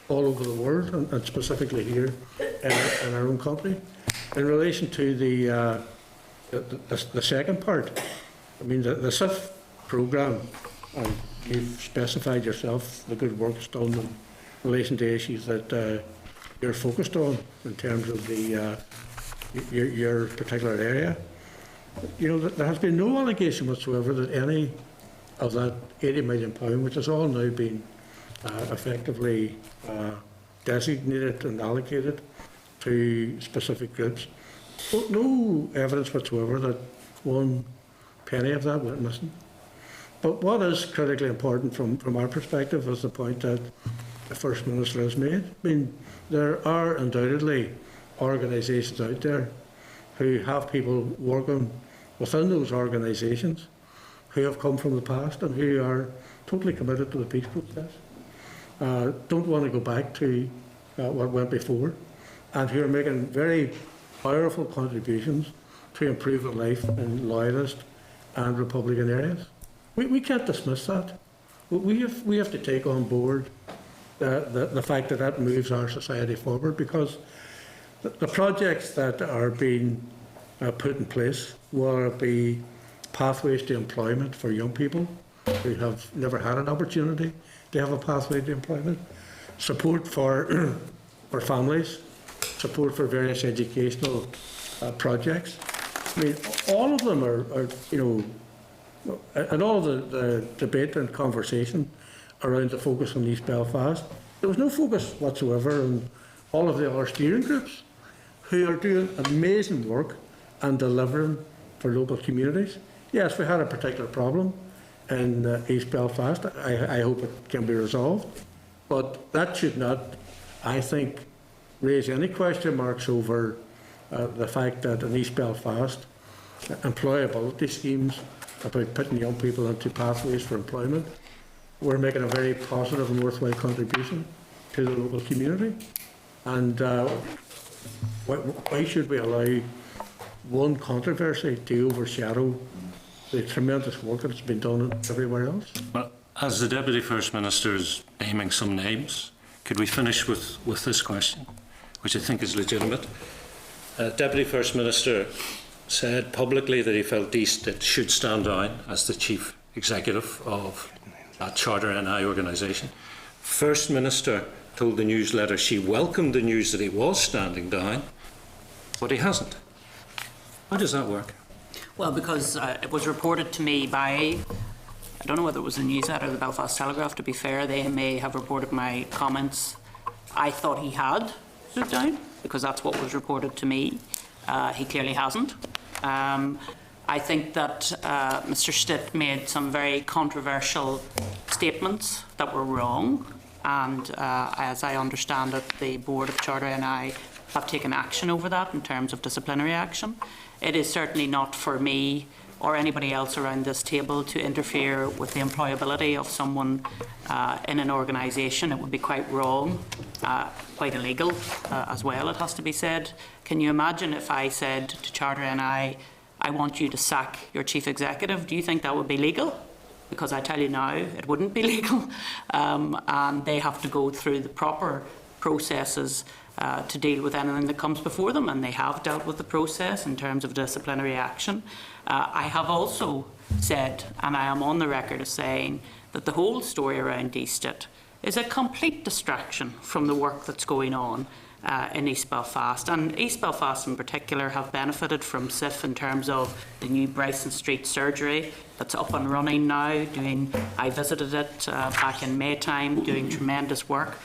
all over the world, and specifically here in our own country. In relation to the second part, I mean, the SIF programme, and you've specified yourself the good work that's done in relation to issues that you're focused on in terms of your particular area. There has been no allegation whatsoever that any of that £80 million, which has all now been effectively designated and allocated to specific groups, no evidence whatsoever that one penny of that went missing. But what is critically important from our perspective is the point that the First Minister has made. I mean, there are undoubtedly organisations out there who have people working within those organisations who have come from the past and who are totally committed to the peace process, don't want to go back to what went before, and who are making very powerful contributions to improve the life in loyalist and Republican areas. We can't dismiss that. We have to take on board the fact that moves our society forward, because the projects that are being put in place, whether it be pathways to employment for young people who have never had an opportunity to have a pathway to employment, support for families, support for various educational projects. I mean, all of them are and all of the debate and conversation around the focus on East Belfast, there was no focus whatsoever on all of the other steering groups who are doing amazing work and delivering for local communities. Yes, we had a particular problem in East Belfast. I hope it can be resolved, but that should not, I think, raise any question marks over the fact that in East Belfast, employability schemes about putting young people into pathways for employment, we're making a very positive and worthwhile contribution to the local community. And why should we allow one controversy to overshadow the tremendous work that's been done everywhere else? Well, as the Deputy First Minister is naming some names, could we finish with this question, which I think is legitimate? Deputy First Minister said publicly that he felt DSTIT should stand down as the Chief Executive of that Charter NI organisation. First Minister told the newsletter she welcomed the news that he was standing down, but he hasn't. How does that work? Well, because it was reported to me by, I don't know whether it was the newsletter or the Belfast Telegraph, to be fair, they may have reported my comments. I thought he had stood down, because that's what was reported to me. He clearly hasn't. I think that Mr Stitt made some very controversial statements that were wrong, and as I understand it, the Board of Charter and I have taken action over that in terms of disciplinary action. It is certainly not for me or anybody else around this table to interfere with the employability of someone in an organisation. It would be quite wrong, quite illegal as well, it has to be said. Can you imagine if I said to Charter NI, I want you to sack your chief executive? Do you think that would be legal? Because I tell you now, it wouldn't be legal. And they have to go through the proper processes to deal with anything that comes before them, and they have dealt with the process in terms of disciplinary action. I have also said, and I am on the record as saying, that the whole story around Eastit is a complete distraction from the work that's going on in East Belfast. And East Belfast in particular have benefited from SIF in terms of the new Bryson Street surgery that's up and running now. I visited it back in May time, doing tremendous work.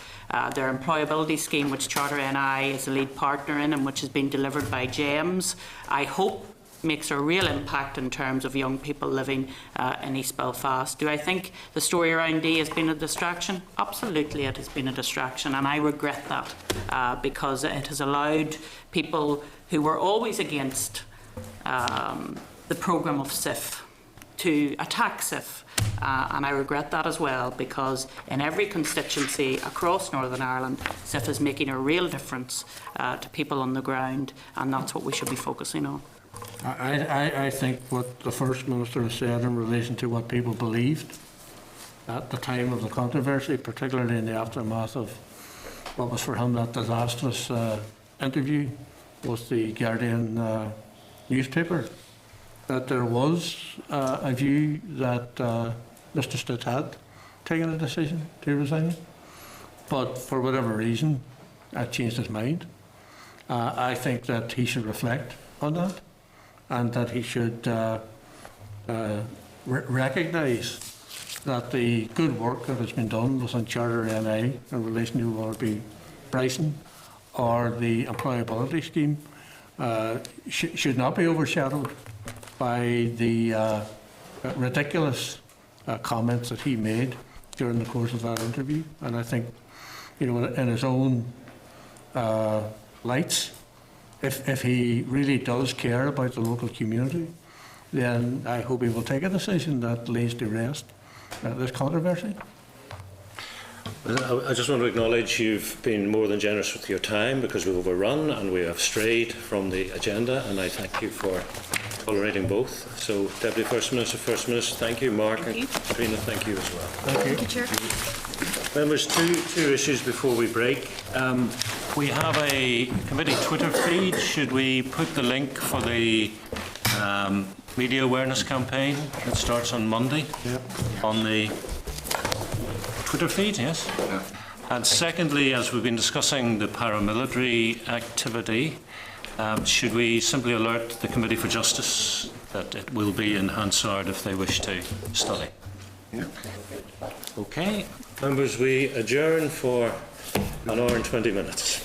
Their employability scheme, which Charter NI is a lead partner in and which has been delivered by James, I hope makes a real impact in terms of young people living in East Belfast. Do I think the story around D has been a distraction? Absolutely, it has been a distraction, and I regret that because it has allowed people who were always against the programme of SIF to attack SIF. And I regret that as well, because in every constituency across Northern Ireland, SIF is making a real difference to people on the ground, and that's what we should be focusing on. I think what the First Minister has said in relation to what people believed at the time of the controversy, particularly in the aftermath of what was for him that disastrous interview with the Guardian newspaper, that there was a view that Mr Stitt had taken a decision to resign, but for whatever reason changed his mind. I think that he should reflect on that, and that he should recognise that the good work that has been done within Charter NI in relation to whether it be Bryson or the employability scheme should not be overshadowed by the ridiculous comments that he made during the course of that interview. And I think, in his own lights, if he really does care about the local community, then I hope he will take a decision that lays to rest this controversy. I just want to acknowledge you've been more than generous with your time, because we've overrun and we have strayed from the agenda, and I thank you for tolerating both. So, Deputy First Minister, thank you. Mark and Katrina, thank you as well. Thank you, Chair. Members, two issues before we break. We have a committee Twitter feed. Should we put the link for the media awareness campaign that starts on Monday on the Twitter feed? Yes. Yeah. And secondly, as we've been discussing the paramilitary activity, should we simply alert the Committee for Justice that it will be in Hansard if they wish to study? Yeah. Okay. Members, we adjourn for an hour and 20 minutes.